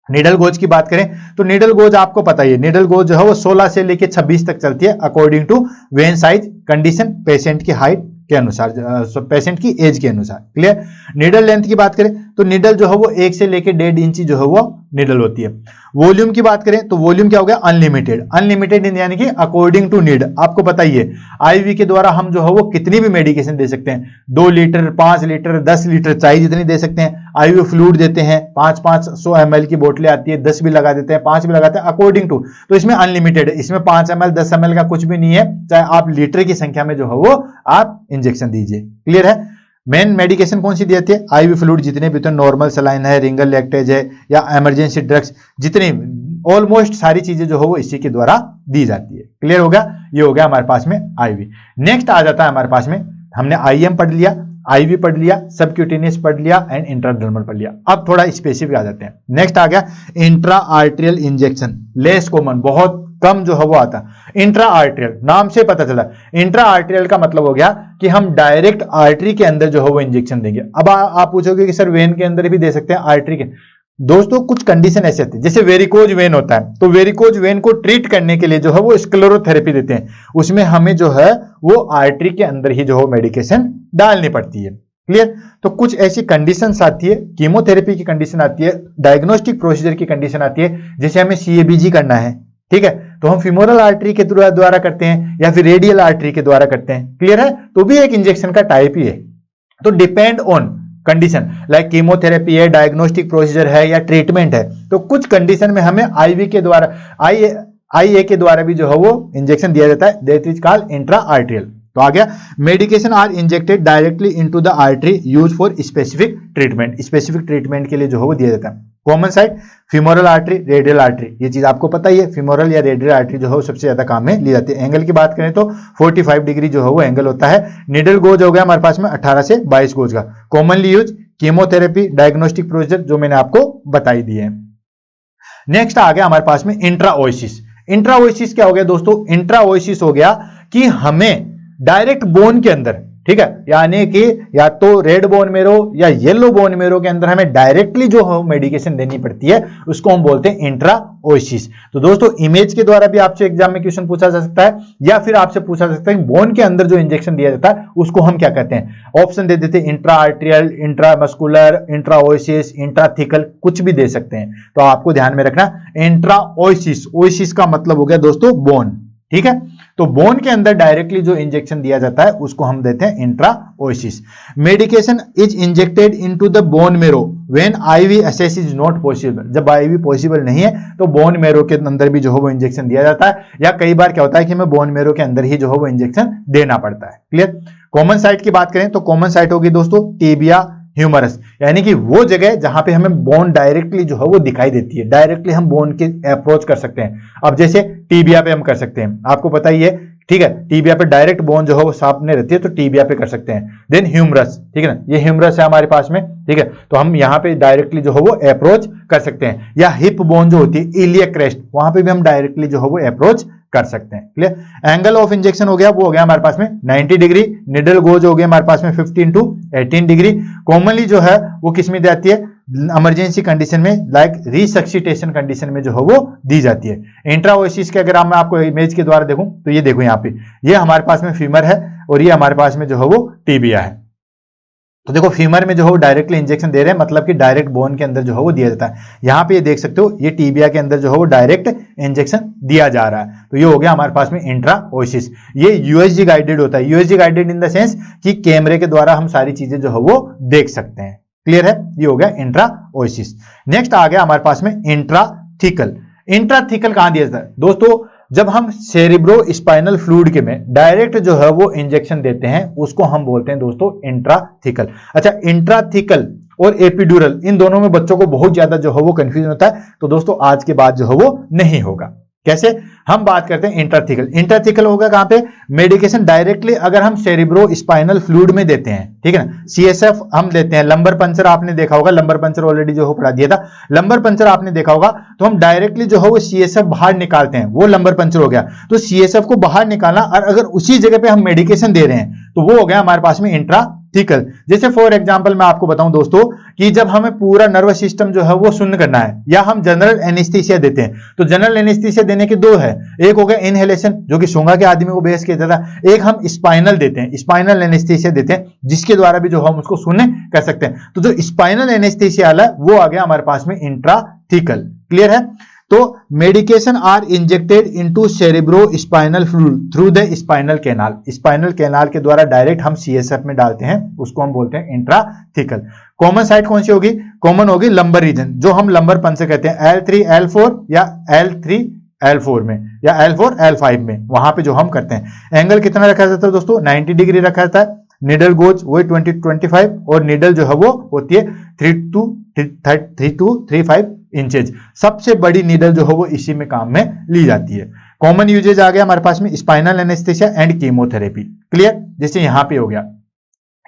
नीडल गोज की बात करें तो नीडल गोज आपको पता ही है, नीडल गोज जो है वो 16 से लेके 26 तक चलती है according to vein size, condition, patient की हाइट के अनुसार, पेशेंट की एज के अनुसार। क्लियर। नीडल लेंथ की बात करें तो नीडल जो है वो 1 से लेके 1.5 इंची जो है वो नीडल होती है। वॉल्यूम की बात करें तो वॉल्यूम क्या हो गया, अनलिमिटेड। अनलिमिटेड यानी कि अकॉर्डिंग टू नीड, आपको पता ही है आईवी के द्वारा हम जो है वो कितनी भी मेडिकेशन दे सकते हैं, 2 लीटर 5 लीटर 10 लीटर चाहिए जितनी दे सकते हैं। आईवी फ्लूइड देते हैं 500 ml की बोतलें आती है, 10 भी लगा देते हैं, 5 भी लगाते हैं अकॉर्डिंग टू। तो इसमें अनलिमिटेड है, इसमें 5 ml 10 ml का कुछ भी नहीं है, चाहे आप लीटर की संख्या में जो है वो आप इंजेक्शन दीजिए। क्लियर है। मेन मेडिकेशन कौन सी दी जाती है, आईवी फ्लूइड जितने भी तो नॉर्मल सलाइन है, रिंगल लैक्टेज है, या इमरजेंसी ड्रग्स, जितनी ऑलमोस्ट सारी चीजें जो हो वो इसी के द्वारा दी जाती है। क्लियर हो गया। ये हो गया हमारे पास में आईवी। नेक्स्ट आ जाता है हमारे पास में, हमने आईएम पढ़ लिया, आईवी पढ़ लिया, सबक्यूटेनियस पढ़ लिया एंड इंट्राडर्मल पढ़ लिया। अब थोड़ा स्पेसिफिक आ जाते हैं। नेक्स्ट आ गया intra arterial injection, less common, बहुत कम जो है वो आता है। इंट्रा आर्टेरियल नाम से पता चला, इंट्रा आर्टेरियल का मतलब हो गया कि हम डायरेक्ट आर्टरी के अंदर जो है वो इंजेक्शन देंगे। अब आप पूछोगे कि सर वेन के अंदर भी दे सकते हैं, आर्टरी के। दोस्तों कुछ कंडीशन ऐसे होती है, जैसे वेरिकोज वेन होता है, तो वेरिकोज वेन को ट्रीट करने के लिए जो है वो स्क्लेरोथेरेपी देते हैं, उसमें हमें जो है वो आर्टरी के अंदर ही जो है मेडिकेशन डालनी पड़ती है। क्लियर। तो कुछ ऐसी कंडीशंस आती है, कीमोथेरेपी की कंडीशन आती है, डायग्नोस्टिक प्रोसीजर की कंडीशन आती है, जैसे हमें सीएबीजी करना है, ठीक है, तो हम फीमोरल आर्टरी के द्वारा करते हैं या फिर रेडियल आर्टरी के द्वारा करते हैं। क्लियर है। तो भी एक इंजेक्शन का टाइप ही है। तो depend on condition, like chemotherapy है, डायग्नोस्टिक प्रोसीजर है या ट्रीटमेंट है, तो कुछ कंडीशन में हमें आईवी के द्वारा, आईए के द्वारा भी जो है वो इंजेक्शन दिया जाता है, that is called intra arterial. तो आ गया medication are injected directly into the artery use for specific treatment, specific treatment के लिए जो है वो दिया जाता है। Common site femoral artery, radial artery, ये चीज आपको पता ही है, फीमोरल या रेडियल आर्टरी जो है सबसे ज्यादा काम में ली जाती है। एंगल की बात करें तो 45 डिग्री जो है वो एंगल होता है। नीडल गोज हो गया हमारे पास में 18 से 22 गोज का। Commonly use chemotherapy, diagnostic procedure जो मैंने आपको बताई दी है। नेक्स्ट आ गया हमारे पास में इंट्राओसिस। इंट्राओसिस क्या हो गया दोस्तों, इंट्राओसिस हो गया कि हमें डायरेक्ट बोन के अंदर, ठीक है, यानी कि या तो रेड बोन मेरो या येलो बोन मेरो के अंदर हमें डायरेक्टली जो है मेडिकेशन देनी पड़ती है, उसको हम बोलते हैं इंट्राओसिस। तो दोस्तों इमेज के द्वारा भी आपसे एग्जाम में क्वेश्चन पूछा जा सकता है, या फिर आपसे पूछा जा सकता है बोन के अंदर जो इंजेक्शन दिया जाता है उसको हम क्या कहते हैं। ऑप्शन दे देते हैं इंट्रा आर्टेरियल, इंट्रामस्कुलर, इंट्राओसिस, इंट्राथिकल, कुछ भी दे सकते हैं। तो आपको ध्यान में रखना इंट्राओसिस, ओसिस का मतलब हो गया दोस्तों बोन, ठीक है। तो बोन के अंदर डायरेक्टली जो इंजेक्शन दिया जाता है उसको हम देते हैं intraosseous. Medication is injected into the bone marrow when IV access is not possible, जब आईवी पॉसिबल नहीं है तो बोन मेरो के अंदर भी जो है वो इंजेक्शन दिया जाता है, या कई बार क्या होता है कि हमें बोन मेरो के अंदर ही जो है वो इंजेक्शन देना पड़ता है। क्लियर। कॉमन साइट की बात करें तो कॉमन साइट होगी दोस्तों टिबिया ह्यूमरस, यानी कि वो जगह जहां पे हमें बोन डायरेक्टली जो है वो दिखाई देती है, डायरेक्टली हम बोन के अप्रोच कर सकते हैं। अब जैसे टीबिया पे हम कर सकते हैं, आपको पता ही है, ठीक है, टीबिया पे डायरेक्ट बोन जो है वो सामने रहती है, तो टीबिया पे कर सकते हैं। देन ह्यूमरस, ठीक है ना, ये ह्यूमरस है हमारे पास में, ठीक है, तो हम यहाँ पे डायरेक्टली जो है वो अप्रोच कर सकते हैं। या हिप बोन जो होती है इलियक क्रेस्ट, वहां पे भी हम डायरेक्टली जो है वो अप्रोच कर सकते हैं। क्लियर। एंगल ऑफ इंजेक्शन हो गया, वो हो गया हमारे पास में 90 डिग्री। निडल गोज हो गया हमारे पास में 15 to 18 डिग्री। कॉमनली जो है वो किस में जाती है, इमरजेंसी कंडीशन में, लाइक रिसक्सिटेशन कंडीशन में जो है वो दी जाती है। इंट्राओसिस के अगर मैं आपको इमेज के द्वारा देखूं तो ये देखो यहाँ पे, ये हमारे पास में फीमर है और ये हमारे पास में जो है वो टिबिया है। तो देखो फीमर में जो है वो डायरेक्टली इंजेक्शन दे रहे हैं, मतलब कि डायरेक्ट बोन के अंदर जो है वो दिया जाता है। यहाँ पे ये देख सकते हो, ये टिबिया के अंदर जो है वो डायरेक्ट इंजेक्शन दिया जा रहा है। तो ये हो गया हमारे पास में इंट्राओसिस। ये यूएसजी गाइडेड होता है, USG guided in the sense कि कैमरे के द्वारा हम सारी चीजें जो है वो देख सकते हैं। क्लियर है। ये हो गया इंट्राओसिस। नेक्स्ट आ गया हमारे पास में इंट्राथिकल। इंट्राथिकल कहां दिया जाता है दोस्तों, जब हम सेरिब्रो स्पाइनल फ्लूइड के में डायरेक्ट जो है वो इंजेक्शन देते हैं उसको हम बोलते हैं दोस्तों इंट्राथिकल। अच्छा, इंट्राथिकल और एपिड्यूरल, इन दोनों में बच्चों को बहुत ज्यादा जो है वो कंफ्यूजन होता है। तो दोस्तों आज के बाद जो है वो नहीं होगा। कैसे? हम बात करते हैं इंट्राथिकल। इंट्राथिकल होगा कहां पे? मेडिकेशन डायरेक्टली अगर हम सेरिब्रो स्पाइनल फ्लूइड में देते हैं, ठीक है ना, सीएसएफ हम देते हैं। लंबर पंचर आपने देखा होगा, लंबर पंचर ऑलरेडी जो हो पढ़ा दिया था, लंबर पंचर आपने देखा होगा, तो हम डायरेक्टली जो है वो सीएसएफ बाहर निकालते हैं, वो लंबर पंचर हो गया। तो सीएसएफ को बाहर निकालना, और अगर उसी जगह पे हम मेडिकेशन दे रहे हैं तो वो हो गया हमारे पास में इंट्राथिकल। जैसे फॉर एग्जांपल मैं आपको बताऊं दोस्तों कि जब हमें पूरा नर्वस सिस्टम जो है वो सुन्न करना है, या हम जनरल एनेस्थीसिया देते हैं, तो जनरल एनेस्थीसिया देने के दो है, एक हो गया इनहेलेशन जो कि सूंघा के आदमी को बेस किया जाता है, एक हम स्पाइनल देते हैं, स्पाइनल एनेस्थीसिया देते हैं, जिसके द्वारा भी जो हम उसको सुनने कर सकते हैं। तो जो स्पाइनल एनेस्थीसिया वाला वो आ गया हमारे पास में इंट्राथिकल। क्लियर है? तो medication are injected into cerebro spinal fluid through the spinal canal. Spinal canal के द्वारा डायरेक्ट हम सीएसएफ में डालते हैं, उसको हम बोलते हैं इंट्राथिकल। कॉमन साइट कौन सी होगी? कॉमन होगी लंबर रीजन, जो हम लंबर पंचर कहते हैं, L3 L4 या L3 L4 में, या L4 L5 में, वहां पे जो हम करते हैं। एंगल कितना रखा जाता है दोस्तों? 90 डिग्री रखा जाता है। निडल गोज वही 20-25, और निडल जो है वो होती है 3-35 इंचेज। सबसे बड़ी नीडल जो है वो इसी में काम में ली जाती है। कॉमन यूजेज आ गया हमारे पास में spinal anaesthesia and chemotherapy. Clear? जैसे यहां पे हो गया,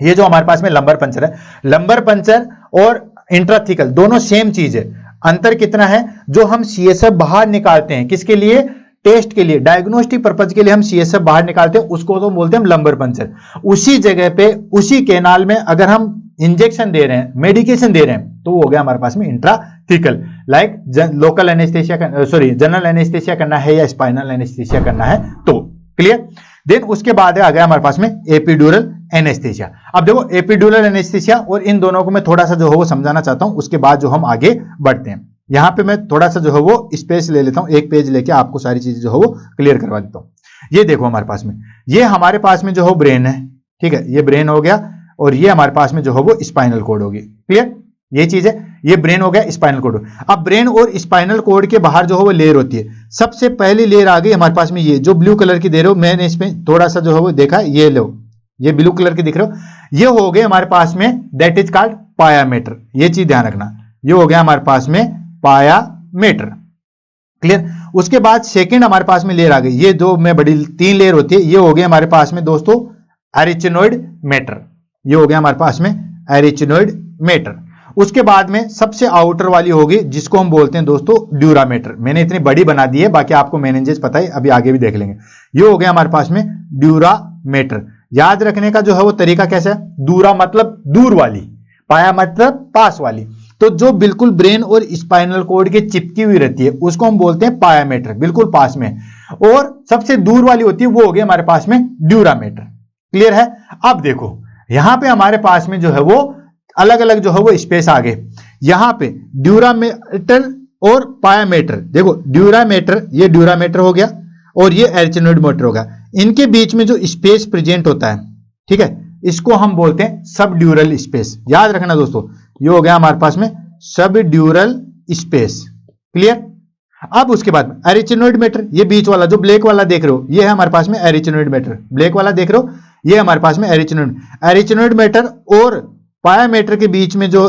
ये जो हमारे पास में लंबर पंचर है, लंबर पंचर और इंट्राथिकल दोनों सेम चीज है। अंतर कितना है? जो हम सीएसएफ बाहर निकालते हैं, किसके लिए? टेस्ट के लिए, डायग्नोस्टिक पर्पज के लिए हम सीएसएफ बाहर निकालते हैं, उसको तो बोलते हैं हम लंबर पंचर। उसी जगह पे, उसी कैनाल में अगर हम इंजेक्शन दे रहे हैं, मेडिकेशन दे रहे हैं, तो वो हो गया हमारे पास में intrathecal. Like local anaesthesia, general anaesthesia करना है या स्पाइनल एनेस्थीसिया करना है तो। क्लियर? देन उसके बाद आ गया हमारे पास में एपिड्यूरल एनेस्थीसिया। अब देखो एपिड्यूरल एनेस्थीसिया और इन दोनों को मैं थोड़ा सा जो है वो समझाना चाहता हूं, उसके बाद जो हम आगे बढ़ते हैं। यहां पे मैं थोड़ा सा जो है वो स्पेस ले लेता हूं, एक पेज लेके आपको सारी चीजें जो है वो क्लियर करवा देता हूं। ये देखो हमारे पास में, ये हमारे पास में जो है ब्रेन है, ठीक है, ये ब्रेन हो गया, और ये हमारे पास में जो है वो स्पाइनल कोड होगी। क्लियर? ये चीज है, ये ब्रेन हो गया, स्पाइनल कोड। अब ब्रेन और स्पाइनल कोड के बाहर जो है वो लेयर होती है। सबसे पहली लेयर आ गई हमारे पास में, ये जो ब्लू कलर की दे रहे हो, मैंने इसमें थोड़ा सा जो है वो देखा, ये लो, ये ब्लू कलर की दिख रहे हो, ये हो गए हमारे पास में, दैट इज कॉल्ड पायामेटर। ये चीज ध्यान रखना, ये हो गया हमारे पास में पायामेटर। क्लियर? उसके बाद सेकंड हमारे पास में लेयर आ गई, ये जो मैं बड़ी 3 लेयर होती है, ये हो गए हमारे पास में दोस्तों एरिचिनोइड मैटर। ये हो गया हमारे पास में एरिचिनोइड मैटर। उसके बाद में सबसे आउटर वाली होगी, जिसको हम बोलते हैं दोस्तों ड्यूरामेटर। मैंने इतनी बड़ी बना दी है, बाकी आपको मेनिंजेस पता है, अभी आगे भी देख लेंगे। ये हो गया हमारे पास में ड्यूरामेटर। याद रखने का जो है वो तरीका कैसा है? दूरा मतलब दूर वाली, पाया मतलब पास वाली। तो जो बिल्कुल ब्रेन और स्पाइनल कोड के चिपकी हुई रहती है, उसको हम बोलते हैं पायामेटर, बिल्कुल पास में। और सबसे दूर वाली होती है, वो हो गया हमारे पास में ड्यूरामेटर। क्लियर है? अब देखो यहां पे हमारे पास में जो है वो अलग अलग जो है वो स्पेस आ गए। यहां पे ड्यूरामेटर और पायामेटर, देखो ड्यूरामेटर, ये ड्यूरामेटर हो गया, और ये एरिचिनोइड मोटर हो गया। इनके बीच में जो स्पेस प्रेजेंट होता है, ठीक है, इसको हम बोलते हैं सब ड्यूरल स्पेस। याद रखना दोस्तों, ये हो गया हमारे पास में सब ड्यूरल स्पेस। क्लियर? अब उसके बाद एरिचिनोइड मैटर, ये बीच वाला जो ब्लैक वाला देख रहे हो, ये है हमारे पास में एरिचिनोइड मैटर। ब्लैक वाला देख रहे हो, ये हमारे पास में एरिचिनोइड मैटर और पायामेटर के बीच में जो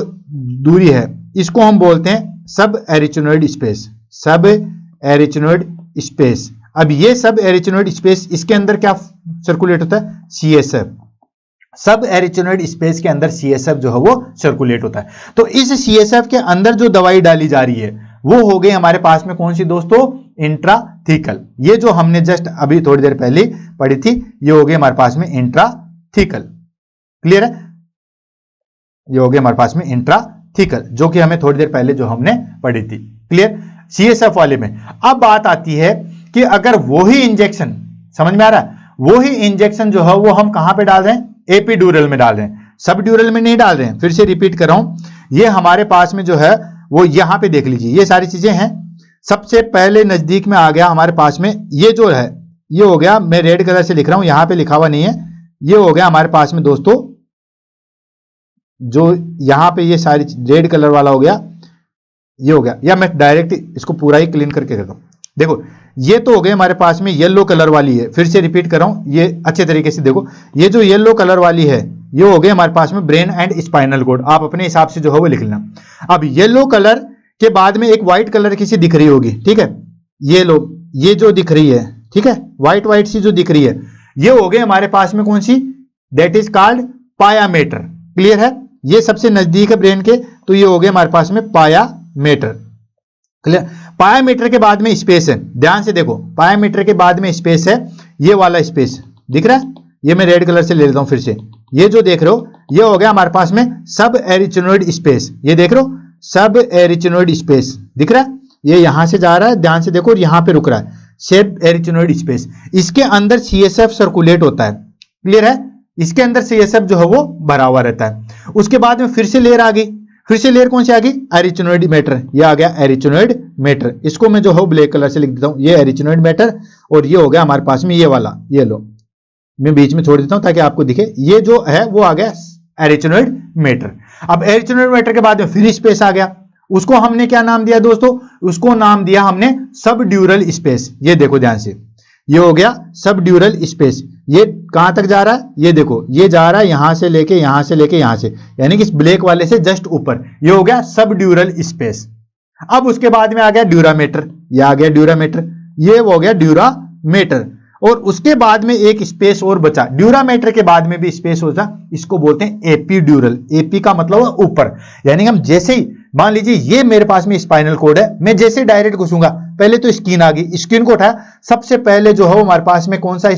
दूरी है, इसको हम बोलते हैं सब एरिचिनोइड स्पेस। सब एरिचिनोइड स्पेस। अब ये सब एरिचिनोइड स्पेस, इसके अंदर क्या सर्कुलेट होता है? सीएसएफ। सब एरिचिनोइड स्पेस के अंदर सीएसएफ जो है वो सर्कुलेट होता है। तो इस सीएसएफ के अंदर जो दवाई डाली जा रही है, वो हो गई हमारे पास में कौन सी दोस्तों? इंट्राथिकल। ये जो हमने जस्ट अभी थोड़ी देर पहले पढ़ी थी, ये हो गई हमारे पास में इंट्राथिकल। क्लियर है? ये हो गया हमारे पास में इंट्राथिकल, जो कि हमें थोड़ी देर पहले जो हमने पढ़ी थी। क्लियर? सीएसएफ वाले में। अब बात आती है कि अगर वही इंजेक्शन, समझ में आ रहा है, वही इंजेक्शन जो है वो हम कहां पे डाल रहे हैं? एपिड्यूरल में डाल रहे हैं, सब ड्यूरल में नहीं डाल रहे हैं। फिर से रिपीट कर रहा हूं, ये हमारे पास में जो है वो यहां पे देख लीजिए, ये सारी चीजें हैं। सबसे पहले नजदीक में आ गया हमारे पास में, ये जो है ये हो गया, मैं रेड कलर से लिख रहा हूं, यहां पे लिखा हुआ नहीं है, ये हो गया हमारे पास में दोस्तों, जो यहां पे ये सारी रेड कलर वाला हो गया, ये हो गया। या मैं डायरेक्ट इसको पूरा ही क्लीन करके करता हूं। देखो ये तो हो गए हमारे पास में येलो कलर वाली है। फिर से रिपीट कर रहा हूं, ये अच्छे तरीके से देखो, ये जो येलो कलर वाली है ये हो गए हमारे पास में ब्रेन एंड स्पाइनल कॉर्ड, आप अपने हिसाब से जो है वो लिख लेना। अब येलो कलर के बाद में एक व्हाइट कलर की सी दिख रही होगी, ठीक है, ये लो, ये जो दिख रही है, ठीक है, व्हाइट व्हाइट सी जो दिख रही है, ये हो गए हमारे पास में कौन सी, that is called pia mater. Clear है, ये सबसे नजदीक है ब्रेन के, तो ये हो गए हमारे पास में पायामेटर। क्लियर, पायामीटर के बाद में स्पेस है, ध्यान से देखो, पायामीटर के बाद में स्पेस है, ये वाला स्पेस दिख रहा है, ये मैं रेड कलर से ले लेता हूं फिर से, ये जो देख रहे हो ये हो गया हमारे पास में सब एरिचिनोइड स्पेस, ये देख रहे हो सब एरिचिनोइड स्पेस दिख रहा है, ये यहां से जा रहा है, ध्यान से देखो, और यहां पे रुक रहा है, सब एरिचिनोइड स्पेस, इसके अंदर सीएसएफ सर्कुलेट होता है। क्लियर है, इसके अंदर सीएसएफ जो है वो भरा हुआ रहता है। उसके बाद में फिर से लेयर आ गई, फिर से लेयर कौन सी आ गई, एरिचिनोइड मैटर, ये आ गया एरिचिनोइड मैटर, इसको मैं जो है ब्लैक कलर से लिख देता हूं, ये एरिचिनोइड मैटर, और ये हो गया हमारे पास में ये वाला, ये लो मैं बीच में छोड़ देता हूं ताकि आपको दिखे, ये जो है वो आ गया एरिचिनोइड मैटर। अब एरिचिनोइड मैटर के बाद में फिर स्पेस आ गया, उसको हमने क्या नाम दिया दोस्तों, उसको नाम दिया हमने सब ड्यूरल स्पेस। ये देखो ध्यान से, ये हो गया सब ड्यूरल स्पेस, ये कहां तक जा रहा है, ये देखो, ये जा रहा है यहां से लेके यहां से लेके यहां से, यानी कि इस ब्लैक वाले से जस्ट ऊपर, ये हो गया सब ड्यूरल स्पेस। अब उसके बाद में आ गया ड्यूरामीटर, ये आ गया ड्यूरामीटर, ये हो गया ड्यूरामीटर, और उसके बाद में एक स्पेस और बचा, ड्यूरामीटर के बाद में भी स्पेस होता, इसको बोलते हैं एपीड्यूरल। एपी का मतलब ऊपर, यानी हम जैसे ही मान लीजिए ये मेरे पास में स्पाइनल कोड है, मैं जैसे डायरेक्ट घुसूंगा, पहले तो स्किन आ गई, स्किन को उठाया, सबसे पहले जो है वो हमारे पास में कौन सा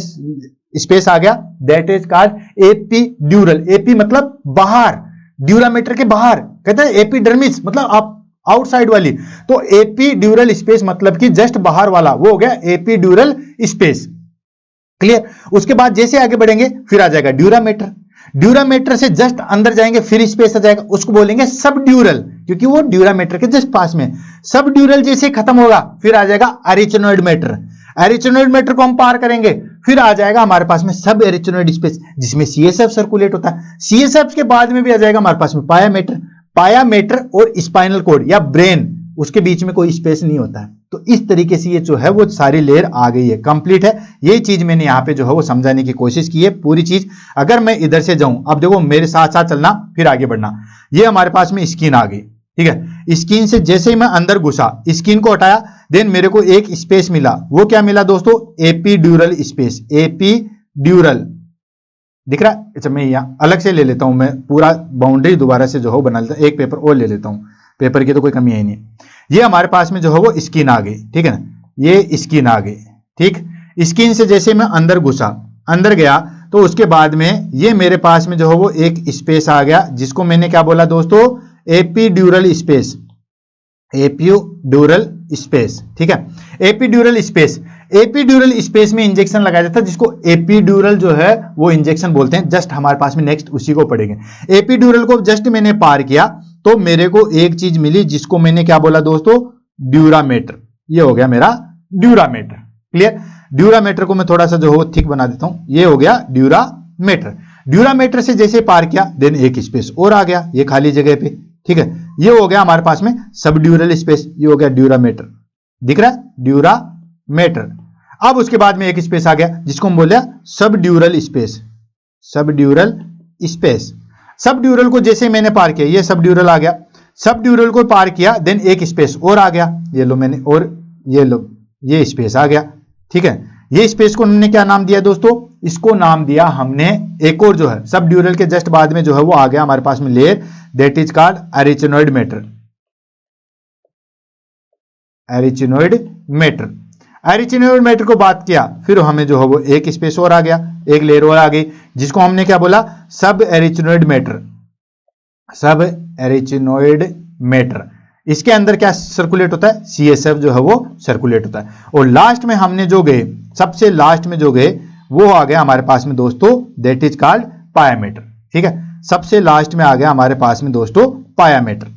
स्पेस आ गया, that is called epidural. AP मतलब बाहर, ड्यूरामीटर के बाहर, कहते हैं एपिडर्मिस मतलब आप आउटसाइड वाली, तो एपीड्यूरल स्पेस मतलब कि जस्ट बाहर वाला, वो हो गया एपीड्यूरल स्पेस। क्लियर, उसके बाद जैसे आगे बढ़ेंगे फिर आ जाएगा ड्यूरामीटर, ड्यूरामीटर से जस्ट अंदर जाएंगे फिर स्पेस आ जाएगा, उसको बोलेंगे सब ड्यूरल, क्योंकि वो ड्यूरामीटर के जस्ट पास में। सब ड्यूरल जैसे खत्म होगा फिर आ जाएगा एरिचिनोइड मैटर, एरिचिनोइड मैटर को हम पार करेंगे, फिर आ जाएगा हमारे पास में सब एरिचिनोइड स्पेस जिसमें सीएसएफ सर्कुलेट होता है। सीएसएफ के बाद में भी आ जाएगा हमारे पास में पायामेटर, पायामेटर और स्पाइनल कोड या ब्रेन, उसके बीच में कोई स्पेस नहीं होता है। तो इस तरीके से ये जो है वो सारी लेयर आ गई है, कंप्लीट है। यही चीज मैंने यहाँ पे जो है वो समझाने की कोशिश की है पूरी चीज। अगर मैं इधर से जाऊं, अब देखो मेरे साथ साथ चलना फिर आगे बढ़ना, ये हमारे पास में स्किन आ गई, ठीक है, स्किन से जैसे ही मैं अंदर घुसा, स्किन को हटाया, देन मेरे को एक स्पेस मिला, वो क्या मिला दोस्तों, एपीड्यूरल स्पेस, एपीड्यूरल दिख रहा है। अच्छा मैं यहाँ अलग से ले लेता हूं, मैं पूरा बाउंड्री दोबारा से जो है बना लेता हूं, एक पेपर और ले लेता हूं, पेपर की तो कोई कमी है ही नहीं। ये हमारे पास में जो है वो स्किन आ गई, ठीक है ना, ये स्किन आ गई, ठीक। स्किन से जैसे मैं अंदर घुसा, अंदर गया, तो उसके बाद में ये मेरे पास में जो है वो एक स्पेस आ गया, जिसको मैंने क्या बोला दोस्तों, एपीड्यूरल स्पेस, एपीड्यूरल स्पेस, ठीक है। एपीड्यूरल स्पेस, एपीड्यूरल स्पेस में इंजेक्शन लगाया जाता है, जिसको एपीड्यूरल जो है वो इंजेक्शन बोलते हैं। जस्ट हमारे पास में नेक्स्ट उसी को पढ़ेंगे। एपीड्यूरल को जस्ट मैंने पार किया तो मेरे को एक चीज मिली, जिसको मैंने क्या बोला दोस्तों, ड्यूरामीटर। ये हो गया मेरा ड्यूरामीटर। क्लियर, ड्यूरामीटर को मैं थोड़ा सा जो है थिक बना देता हूं, ये हो गया ड्यूरामीटर। ड्यूरामीटर से जैसे पार किया, देन एक स्पेस और आ गया ये खाली जगह पे, ठीक है। ये हो गया हमारे पास में सब ड्यूरल स्पेस, ये हो गया ड्यूरामीटर, दिख रहा है, ड्यूरामीटर। अब उसके बाद में एक स्पेस आ गया जिसको हम बोले सब ड्यूरल स्पेस, सब ड्यूरल स्पेस। सब ड्यूरल को जैसे मैंने पार किया, ये सब ड्यूरल आ गया, सब ड्यूरल को पार किया, देन एक स्पेस और आ गया, ये लो मैंने, और ये लो ये स्पेस आ गया, ठीक है। ये स्पेस को हमने क्या नाम दिया दोस्तों, इसको नाम दिया हमने एक और जो है सब ड्यूरल के जस्ट बाद में जो है वो आ गया हमारे पास में layer, that is called arachnoid mater, arachnoid mater. Arachnoid mater को बात किया, फिर हमें जो है वो एक स्पेस और आ गया, एक लेयर और आ गई, जिसको हमने क्या बोला, सब एरिचिनोइड मैटर, सब एरिचिनोइड मैटर। इसके अंदर क्या सर्कुलेट होता है, सीएसएफ जो है वो सर्कुलेट होता है। और लास्ट में हमने जो गए, सबसे लास्ट में जो गए वो आ गया हमारे पास में दोस्तों, दैट इज कॉल्ड पायामीटर, ठीक है। सबसे लास्ट में आ गया हमारे पास में दोस्तों पायामीटर,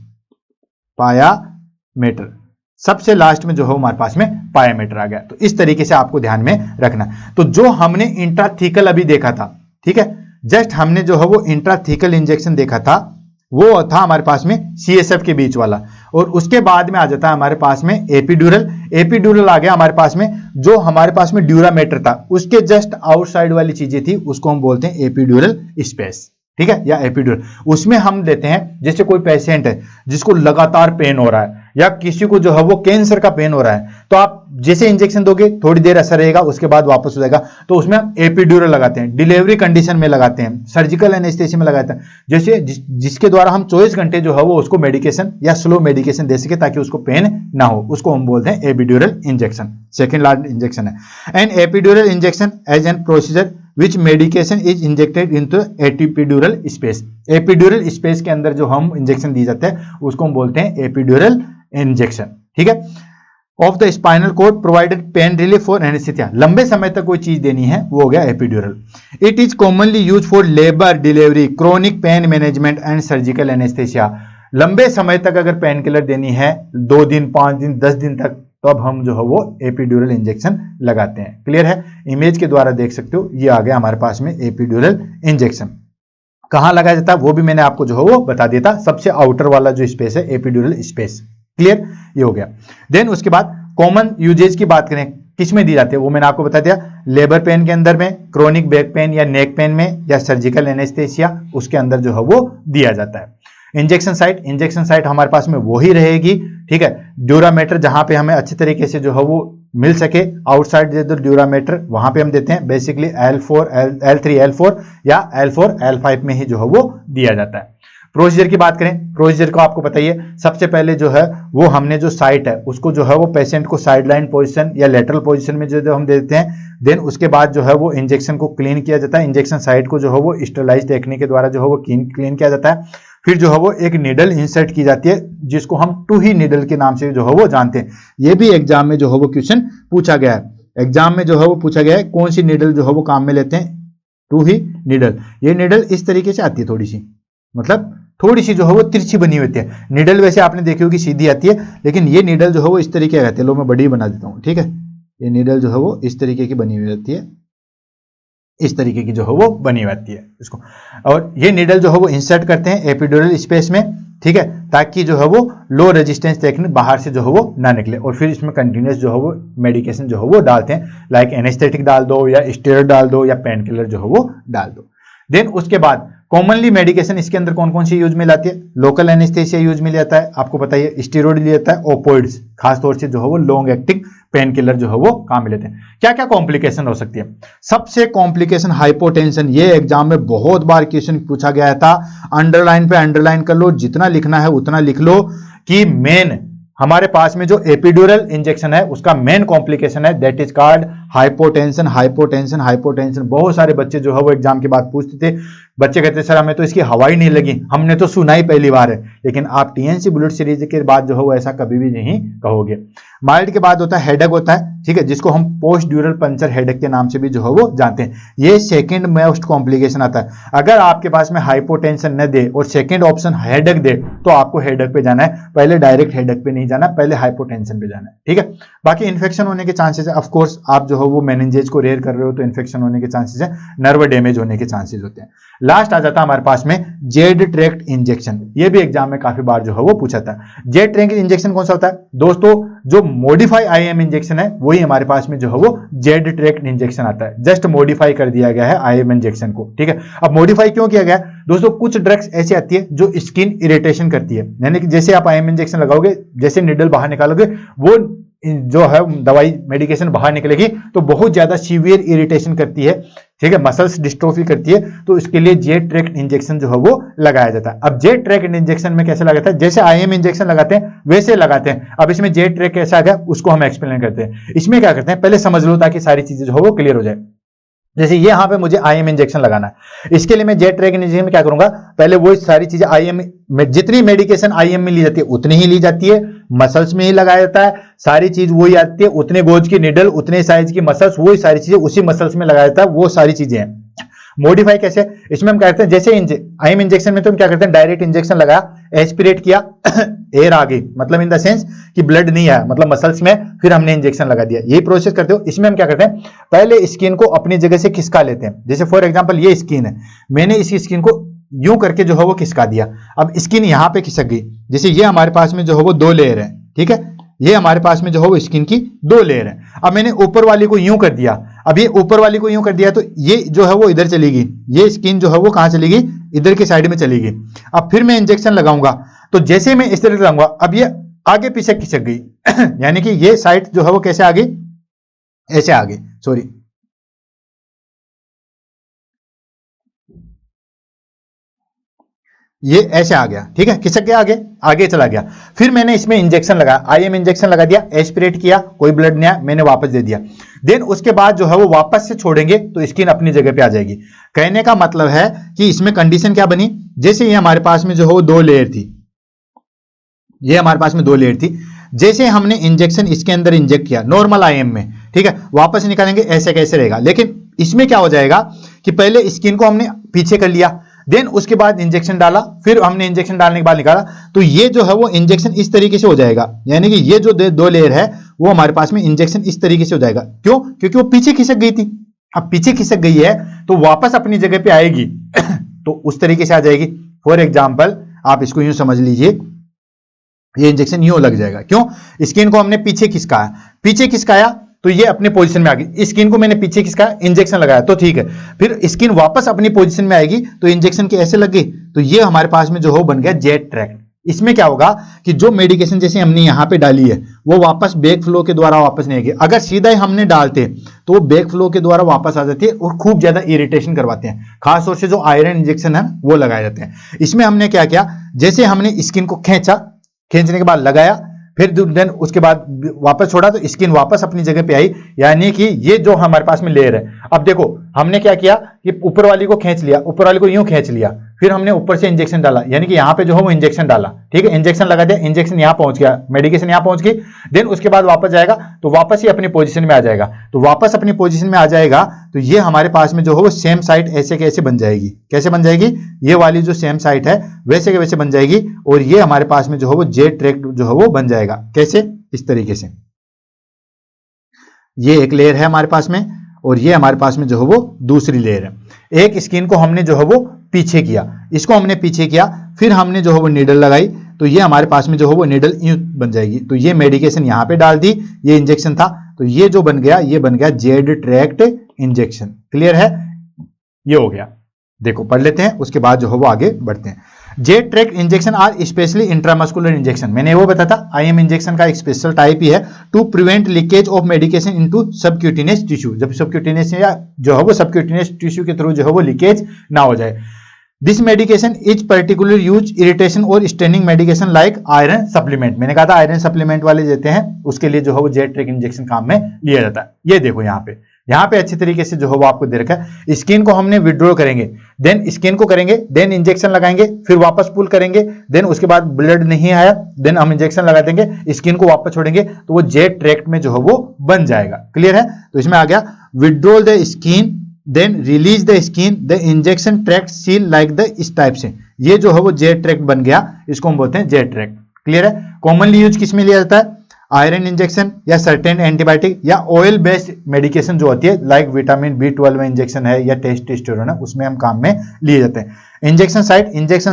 पायामीटर सबसे लास्ट में जो है हमारे पास में पायामीटर आ गया। तो इस तरीके से आपको ध्यान में रखना। तो जो हमने इंट्राथीकल अभी देखा था, ठीक है, जस्ट हमने जो है वो इंट्राथीकल इंजेक्शन देखा था, वो था हमारे पास में सीएसएफ के बीच वाला, और उसके बाद में आ जाता है हमारे पास में एपीड्यूरल। एपीड्यूरल आ गया हमारे पास में, जो हमारे पास में ड्यूरामीटर था उसके जस्ट आउटसाइड वाली चीजें थी, उसको हम बोलते हैं एपीड्यूरल स्पेस। ठीक है, या एपिड्यूरल। उसमें हम देते हैं, जैसे कोई पेशेंट है जिसको लगातार पेन हो रहा है या किसी को जो है वो कैंसर का पेन हो रहा है, तो आप जैसे इंजेक्शन दोगे थोड़ी देर असर रहेगा, उसके बाद वापस हो जाएगा, तो उसमें हम एपिड्यूरल लगाते हैं। डिलीवरी कंडीशन में लगाते हैं, सर्जिकल एनेस्थेसिया में लगाते हैं, जैसे जिसके द्वारा हम 24 घंटे जो है वो उसको मेडिकेशन या स्लो मेडिकेशन दे सके ताकि उसको पेन ना हो, उसको हम बोलते हैं epidural injection. Second large injection है। And epidural injection as an procedure which medication is injected into epidural space। Epidural space के अंदर जो हम इंजेक्शन दी जाते हैं उसको हम बोलते हैं एपिड्यूरल इंजेक्शन, ठीक है। Of the spinal cord provided pain relief for anaesthesia, लंबे समय तक कोई चीज देनी है वो हो गया epidural. It is commonly use for labour delivery, chronic pain management and surgical anaesthesia. लंबे समय तक अगर पेन किलर देनी है, 2 दिन 5 दिन 10 दिन तक, तो अब हम जो है वो एपिड्यूरल इंजेक्शन लगाते हैं। क्लियर है, इमेज के द्वारा देख सकते हो, ये आ गया हमारे पास में एपिड्यूरल इंजेक्शन। कहां लगाया जाता है वो भी मैंने आपको जो है वो बता दिया था, सबसे आउटर वाला जो स्पेस है एपिड्यूरल स्पेस। क्लियर, ये हो गया। देन उसके बाद कॉमन यूजेज की बात करें, किस में दी जाती है वो मैंने आपको बता दिया, लेबर पेन के अंदर में, क्रोनिक बैक पेन या नेक पेन में, या सर्जिकल एनेस्थेसिया उसके अंदर जो है वो दिया जाता है। इंजेक्शन साइट हमारे पास में वही रहेगी, ठीक है। ड्यूरामीटर जहां पे हमें अच्छे तरीके से जो है वो मिल सके, आउटसाइड ड्यूरामीटर वहां पे हम देते हैं। बेसिकली L4 L3 L4 या L4 L5 में ही जो है वो दिया जाता है। प्रोसीजर की बात करें, प्रोसीजर को आपको बताइए, सबसे पहले जो है वो हमने जो साइट है उसको जो है वो पेशेंट को साइडलाइन पोजीशन या लेटरल पोजीशन में जो हम देते हैं। देन उसके बाद जो है वो इंजेक्शन को क्लीन किया जाता है, इंजेक्शन साइट को जो है वो स्टरलाइज टेक्निक के द्वारा जो है वो क्लीन किया जाता है। फिर जो है वो एक नीडल इंसर्ट की जाती है जिसको हम टू ही नीडल के नाम से जो है वो जानते हैं। ये भी एग्जाम में जो है वो क्वेश्चन पूछा गया है, एग्जाम में जो है वो पूछा गया है कौन सी नीडल जो है वो काम में लेते हैं, टू ही नीडल। ये नीडल इस तरीके से आती है, थोड़ी सी मतलब थोड़ी सी जो है वो तिरछी बनी होती है। नीडल वैसे आपने देखी होगी सीधी आती है, लेकिन ये नीडल जो है वो इस तरीके की आती है। लो मैं बड़ी बना देता हूँ, ठीक है। ये नीडल जो है वो इस तरीके की बनी हुई रहती है, इस तरीके की जो है वो बनी रहती है इसको, और ये नीडल जो है वो इंसर्ट करते हैं एपिड्यूरल स्पेस में, ठीक है, ताकि जो है वो लो रेजिस्टेंस टेक्निक बाहर से जो है वो ना निकले। और फिर इसमें कंटिन्यूस जो है वो मेडिकेशन जो है वो डालते हैं, लाइक एनेस्थेटिक डाल दो या स्टेरॉइड डाल दो या पेन किलर जो है वो डाल दो। देन उसके बाद कॉमनली मेडिकेशन इसके अंदर कौन कौन सी यूज में लाती है, लोकल एनेस्थेसिया यूज में जाता है, आपको बताइए स्टेरॉइड लिया जाता है, ओपोइड्स खासतौर से जो है वो लॉन्ग एक्टिंग पेन किलर जो है वो काम में लेते हैं। क्या क्या कॉम्प्लिकेशन हो सकती है, सबसे कॉम्प्लिकेशन हाइपोटेंशन। ये एग्जाम में बहुत बार क्वेश्चन पूछा गया था, अंडरलाइन पे अंडरलाइन कर लो, जितना लिखना है उतना लिख लो कि मेन हमारे पास में जो एपिड्यूरल इंजेक्शन है उसका मेन कॉम्प्लिकेशन है, that is called hypotension. Hypotension hypotension बहुत सारे बच्चे जो है वो एग्जाम के बाद पूछते थे, बच्चे कहते सर हमें तो इसकी हवा ही नहीं लगी, हमने तो सुना ही पहली बार है। लेकिन आप टीएनसी बुलेट सीरीज के बाद जो है वो ऐसा कभी भी नहीं कहोगे। माइल्ड के बाद होता है हेडेक होता है, ठीक है, जिसको हम पोस्ट ड्यूरल पंचर हेडेक के नाम से भी जो है वो जानते हैं। ये सेकंड मोस्ट कॉम्प्लिकेशन आता है। अगर आपके पास में हाइपोटेंशन न दे और सेकंड ऑप्शन हेडेक दे तो आपको हेडेक पे जाना है, पहले डायरेक्ट हेडेक पे नहीं जाना, पहले हाइपोटेंशन पे जाना है, ठीक है। बाकी इन्फेक्शन होने के चांसेस है, ऑफकोर्स आप जो है वो मेनिंजेज को रेयर कर रहे हो तो इन्फेक्शन होने के चांसेस है, नर्व डैमेज होने के चांसेस होते हैं। लास्ट आ जाता है हमारे पास में जेड ट्रैक्ट इंजेक्शन। ये भी एग्जाम में काफी बार जो है वो पूछा था। जेड ट्रैक्ट इंजेक्शन कौन सा होता है दोस्तों, जो मॉडिफाई आईएम इंजेक्शन है वही हमारे पास में जो है वो जेड ट्रैक्ट इंजेक्शन आता है। जस्ट मॉडिफाई कर दिया गया है आईएम इंजेक्शन को, ठीक है। अब मॉडिफाई क्यों किया गया दोस्तों, कुछ ड्रग्स ऐसी आती है जो स्किन इरिटेशन करती है, यानी कि जैसे आप आईएम इंजेक्शन लगाओगे, जैसे निडल बाहर निकालोगे, वो जो है दवाई मेडिकेशन बाहर निकलेगी तो बहुत ज्यादा सीवियर इरिटेशन करती है, ठीक है, मसल्स डिस्ट्रोफी करती है, तो इसके लिए जेड ट्रैक्ट इंजेक्शन जो है वो लगाया जाता है। अब जेड ट्रैक्ट इंजेक्शन में कैसे लगाता है, जैसे आईएम इंजेक्शन लगाते हैं वैसे लगाते हैं। अब इसमें जेड ट्रैक्ट कैसा आ गया उसको हम एक्सप्लेन करते हैं। इसमें क्या करते हैं, पहले समझ लो ताकि सारी चीजें जो है वो क्लियर हो जाए। जैसे यहाँ पे मुझे आईएम इंजेक्शन लगाना है, इसके लिए मैं जेड ट्रैक्ट इंजेक्शन में क्या करूंगा, पहले वो सारी चीजें आईएम में, जितनी मेडिकेशन आईएम में ली जाती है उतनी ही ली जाती है, मसल्स में ही लगाया जाता है, सारी चीज वही आती है, उतने गोज की निडल, उतने साइज की मसल्स, वही सारी चीजें उसी मसल्स में लगाया जाता है, वो सारी चीजें हैं। मॉडिफाई कैसे, इसमें हम कहते हैं जैसे आईएम इंजेक्शन में तो हम क्या करते हैं, डायरेक्ट इंजेक्शन लगाया, एस्पिरेट किया, एयर आ गई, मतलब इन द सेंस कि ब्लड नहीं आया, मतलब मसल्स में, फिर हमने इंजेक्शन लगा दिया, यही प्रोसेस करते हो। इसमें हम क्या करते हैं, पहले स्किन को अपनी जगह से खिसका लेते हैं। जैसे फॉर एग्जांपल ये स्किन है, मैंने इसी स्किन को यूं करके जो है वो खिसका दिया, अब स्किन यहां पे खिसक गई। जैसे ये हमारे पास में जो है वो 2 लेयर है, ठीक है, ये हमारे पास में जो है वो स्किन की 2 लेयर है। अब मैंने ऊपर वाली को यूं कर दिया, अब ये ऊपर वाली को यूं कर दिया तो ये जो है वो इधर चली गई, ये स्किन जो है वो कहां चली गई, इधर के साइड में चली गई। अब फिर मैं इंजेक्शन लगाऊंगा तो जैसे मैं इस तरह से लगाऊंगा, अब ये आगे पीछे खिसक गई यानी कि ये साइड जो है वो कैसे आ गई, ऐसे आ गई, सॉरी ये ऐसे आ गया, ठीक है, खिसक गया, आगे आगे चला गया। फिर मैंने इसमें इंजेक्शन लगाया, आईएम इंजेक्शन लगा दिया, एस्पिरेट किया, कोई ब्लड नहीं आया, मैंने वापस दे दिया। देन उसके बाद जो है वो वापस से छोड़ेंगे तो स्किन अपनी जगह पे आ जाएगी। कहने का मतलब है कि इसमें कंडीशन क्या बनी, जैसे ये हमारे पास में जो है वो 2 लेयर थी, ये हमारे पास में 2 लेयर थी, जैसे हमने इंजेक्शन इसके अंदर इंजेक्ट किया नॉर्मल आईएम में, ठीक है, वापस निकालेंगे ऐसे कैसे रहेगा। लेकिन इसमें क्या हो जाएगा कि पहले स्किन को हमने पीछे कर लिया, देन उसके बाद इंजेक्शन डाला, फिर हमने इंजेक्शन डालने के बाद निकाला, तो ये जो है वो इंजेक्शन इस तरीके से हो जाएगा, यानी कि ये जो 2 लेयर है वो हमारे पास में इंजेक्शन इस तरीके से हो जाएगा। क्यों? क्योंकि वो पीछे खिसक गई थी। अब पीछे खिसक गई है तो वापस अपनी जगह पे आएगी तो उस तरीके से आ जाएगी। फॉर एग्जाम्पल आप इसको यूं समझ लीजिए, ये इंजेक्शन यूं लग जाएगा। क्यों? स्किन को हमने पीछे खिसकाया, पीछे खिसकाया तो ये अपने पोजीशन में आ गई, स्किन को मैंने पीछे खिसकाया, इंजेक्शन लगाया तो ठीक है, फिर स्किन वापस अपनी पोजीशन में आएगी तो इंजेक्शन के ऐसे लग गई, तो ये हमारे पास में जो हो बन गया जेट ट्रैक्ट। इसमें क्या होगा कि जो मेडिकेशन जैसे हमने यहां पे डाली है वो वापस बैक फ्लो के द्वारा वापस नहीं आएगी। अगर सीधा ही हमने डालते तो वो बैक फ्लो के द्वारा वापस आ जाती है और खूब ज्यादा इरिटेशन करवाते हैं, खासतौर से जो आयरन इंजेक्शन है वो लगाए जाते हैं। इसमें हमने क्या किया, जैसे हमने स्किन को खींचा, खींचने के बाद लगाया, फिर देन उसके बाद वापस छोड़ा तो स्किन वापस अपनी जगह पे आई, यानी कि ये जो हमारे पास में लेयर है। अब देखो हमने क्या किया कि ऊपर वाली को खींच लिया, ऊपर वाली को यूं खींच लिया, फिर हमने ऊपर से इंजेक्शन डाला, यानी कि यहां पे जो है वो इंजेक्शन डाला, ठीक है, इंजेक्शन लगा दिया, इंजेक्शन यहां पहुंच गया, मेडिकेशन यहां पहुंच गई, देन उसके बाद वापस जाएगा तो वापस ही अपनी पोजीशन में आ जाएगा। तो वापस अपनी पोजीशन में आ जाएगा तो ये हमारे पास में जो है वो सेम साइट ऐसे कैसे बन जाएगी, कैसे बन जाएगी, ये वाली जो सेम साइट है वैसे के वैसे बन जाएगी, और ये हमारे पास में जो है वो जेट ट्रैक्ट जो है वो बन जाएगा। कैसे? इस तरीके से। ये एक लेयर है हमारे पास में और ये हमारे पास में जो है वो दूसरी लेयर है। एक स्किन को हमने जो है वो पीछे किया, इसको हमने पीछे किया, फिर हमने जो है वो नीडल लगाई, तो ये हमारे पास में जो है वो नीडल यूं बन जाएगी। तो ये मेडिकेशन यहां पे डाल दी, ये इंजेक्शन था, तो ये जो बन गया ये बन गया जेड ट्रैक्ट इंजेक्शन। क्लियर है? ये हो गया। देखो पढ़ लेते हैं, उसके बाद जो है वो आगे बढ़ते हैं। Z track injection are specially intramuscular injection, मैंने वो बताया था आईएम इंजेक्शन का एक स्पेशल टाइप ही है to prevent leakage of medication into subcutaneous tissue, जब सबक्यूटेनियस या जो है वो सबक्यूटेनियस टिश्यू के थ्रू जो है वो लीकेज ना हो जाए। This medication is particular use irritation और staining medication like iron supplement, मैंने कहा था आयरन सप्लीमेंट वाले देते हैं, उसके लिए जो है वो जेट ट्रैक्ट इंजेक्शन काम में लिया जाता है। ये देखो यहाँ पे अच्छी तरीके से जो है वो आपको दे रखा है। स्किन को हमने विड्रॉ करेंगे, देन स्किन को करेंगे, देन इंजेक्शन लगाएंगे, फिर वापस पुल करेंगे, देन उसके बाद ब्लड नहीं आया, देन हम इंजेक्शन लगा देंगे, स्किन को वापस छोड़ेंगे तो वो जेट ट्रैक्ट में जो है वो बन जाएगा। क्लियर है? तो इसमें आ गया withdrawal the skin, then release the skin, the injection tract seal like the, इस टाइप से ये जो है वो जेट ट्रैक्ट बन गया, इसको हम बोलते हैं जेट ट्रैक्ट। क्लियर है? कॉमनली यूज किस में लिया जाता है? आयरन इंजेक्शन या सर्टेन एंटीबायोटिक या ऑयल बेस्ड मेडिकेशन जो होती है लाइक विटामिन B12 में इंजेक्शन है या टेस्टोस्टेरोन है, उसमें हम काम में लिए जाते हैं। इंजेक्शन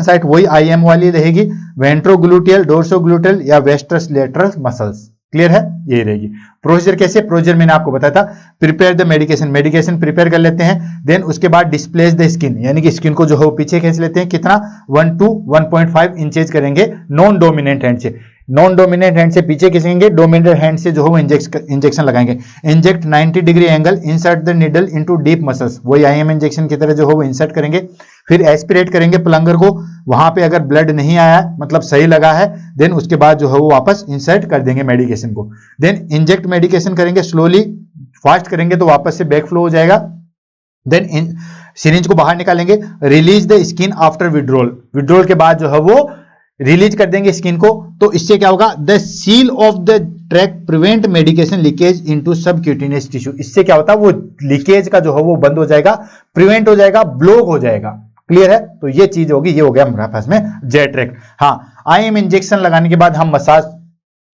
साइट वही आईएम वाली रहेगी, वेंट्रोग्लूटियल, डोर्सोग्लूटियल या वेस्ट्रस लेटरल मसल्स। क्लियर है? यही रहेगी। प्रोसीजर कैसे? प्रोसीजर मैंने आपको बताया था, प्रिपेयर द मेडिकेशन प्रिपेयर कर लेते हैं, देन उसके बाद डिस्प्लेस द स्किन, यानी कि स्किन को जो है पीछे खींच लेते हैं, कितना 1 to 1.5 इंचेज करेंगे नॉन डोमिनेंट हैंड से, नॉन डोमिनेंट हैंड से पीछे खींचेंगे, डोमिनेंट हैंड से जो है वो इंजेक्शन लगाएंगे। Inject 90 degree angle, insert the needle into deep muscles, वही आईएम इंजेक्शन की तरह जो है वो इंसर्ट करेंगे, फिर एस्पिरेट करेंगे प्लंगर को, वहां पे अगर ब्लड नहीं आया मतलब सही लगा है, देन उसके बाद जो है वो वापस इंसर्ट कर देंगे मेडिकेशन को, देन इंजेक्ट मेडिकेशन करेंगे, स्लोली फास्ट करेंगे तो वापस से बैक फ्लो हो जाएगा, देन सिरिंज को बाहर निकालेंगे, release the skin after withdrawal के बाद जो है वो रिलीज कर देंगे स्किन को। तो इससे क्या होगा? The seal of the tract prevent medication leakage into subcutaneous tissue, इससे क्या होता है वो लीकेज का जो है वो बंद हो जाएगा, प्रिवेंट हो जाएगा, ब्लॉक हो जाएगा। क्लियर है? तो ये चीज होगी, ये हो गया हमारे पास में जेट ट्रैक्ट। हाँ, आईएम इंजेक्शन लगाने के बाद हम मसाज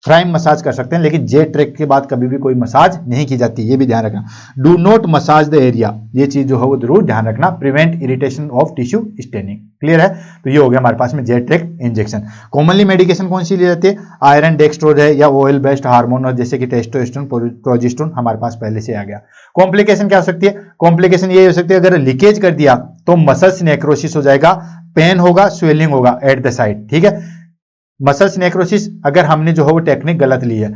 प्राइम मसाज कर सकते हैं, लेकिन जे ट्रैक के बाद कभी भी कोई मसाज नहीं की जाती, ये भी ध्यान रखना। Do not massage the area, ये चीज जो है वो जरूर ध्यान रखना। Prevent irritation of tissue staining. Clear है? तो ये हो गया हमारे पास में जे ट्रैक इंजेक्शन। कॉमनली मेडिकेशन कौन सी ली जाती है? आयरन, डेक्सट्रोज है, या ऑयल बेस्ड हार्मोन, और जैसे कि टेस्टोस्टेरोन, प्रोजेस्टेरोन हमारे पास पहले से आ गया। कॉम्प्लिकेशन क्या हो सकती है? कॉम्प्लिकेशन ये हो सकती है, अगर लीकेज कर दिया तो मसल्स नेक्रोसिस हो जाएगा, पेन होगा, स्वेलिंग होगा एट द साइड। ठीक है? मसल्स नेक्रोसिस अगर हमने जो है वो टेक्निक गलत ली है।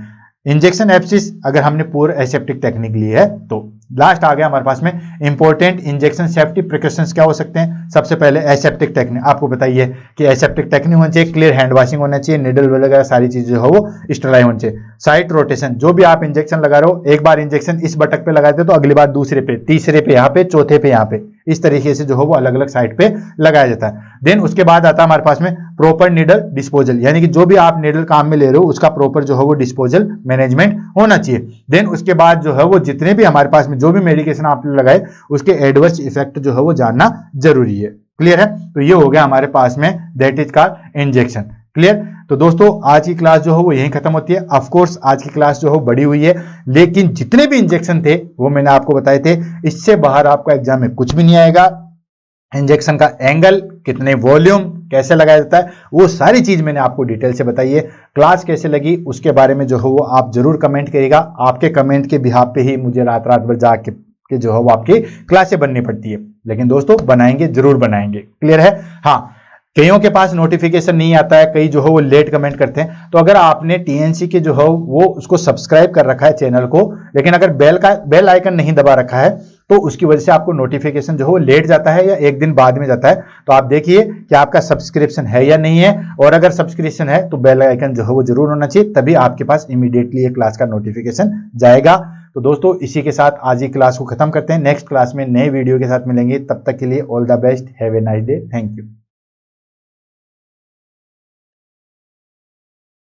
इंजेक्शन एब्सिस अगर हमने पूरा एसेप्टिक टेक्निक ली है। तो लास्ट आ गया हमारे पास में इंपॉर्टेंट इंजेक्शन सेफ्टी प्रिकॉशंस क्या हो सकते हैं। सबसे पहले एसेप्टिक टेक्निक, आपको बताइए कि एसेप्टिक टेक्निक होना चाहिए, क्लियर हैंड वॉशिंग होना चाहिए, निडल वगैरह सारी चीजें जो है वो स्टरलाइज होनी चाहिए। साइट रोटेशन, जो भी आप इंजेक्शन लगा रहे हो, एक बार इंजेक्शन इस बटक पे लगाते हो तो अगली बार दूसरे पे, तीसरे पे यहाँ पे, चौथे पे यहाँ पे, इस तरीके से जो है वो अलग अलग साइड पे लगाया जाता है। देन उसके बाद आता है हमारे पास में प्रॉपर निडल डिस्पोजल, यानी कि जो भी आप निडल काम में ले रहे हो उसका प्रॉपर जो है वो डिस्पोजल मैनेजमेंट होना चाहिए। देन उसके बाद जो है वो जितने भी हमारे पास में जो भी मेडिकेशन आपने लगाए उसके एडवर्स इफेक्ट जो है वो जानना जरूरी है। क्लियर है? तो ये हो गया हमारे पास में that is called injection. Clear? तो दोस्तों आज की क्लास जो है वो यहीं खत्म होती है। ऑफ कोर्स आज की क्लास जो है बड़ी हुई है, लेकिन जितने भी इंजेक्शन थे वो मैंने आपको बताए थे। इससे बाहर आपका एग्जाम में कुछ भी नहीं आएगा। इंजेक्शन का एंगल, कितने वॉल्यूम, कैसे लगाया जाता है, वो सारी चीज मैंने आपको डिटेल से बताई है। क्लास कैसे लगी उसके बारे में जो है वो आप जरूर कमेंट करिएगा। आपके कमेंट के बिहाफ पे ही मुझे रात रात भर जाग के जो है वो आपकी क्लासें बननी पड़ती है, लेकिन दोस्तों बनाएंगे, जरूर बनाएंगे। क्लियर है? हाँ, कईयों के पास नोटिफिकेशन नहीं आता है, कई जो है वो लेट कमेंट करते हैं। तो अगर आपने टीएनसी के जो है वो उसको सब्सक्राइब कर रखा है चैनल को, लेकिन अगर बेल आइकन नहीं दबा रखा है तो उसकी वजह से आपको नोटिफिकेशन जो है वो लेट जाता है या एक दिन बाद में जाता है। तो आप देखिए कि आपका सब्सक्रिप्शन है या नहीं है, और अगर सब्सक्रिप्शन है तो बेल आइकन जो है वो जरूर होना चाहिए, तभी आपके पास इमीडिएटली ये क्लास का नोटिफिकेशन जाएगा। तो दोस्तों इसी के साथ आज की क्लास को खत्म करते हैं। नेक्स्ट क्लास में नए वीडियो के साथ मिलेंगे, तब तक के लिए all the best, have a nice day, thank you.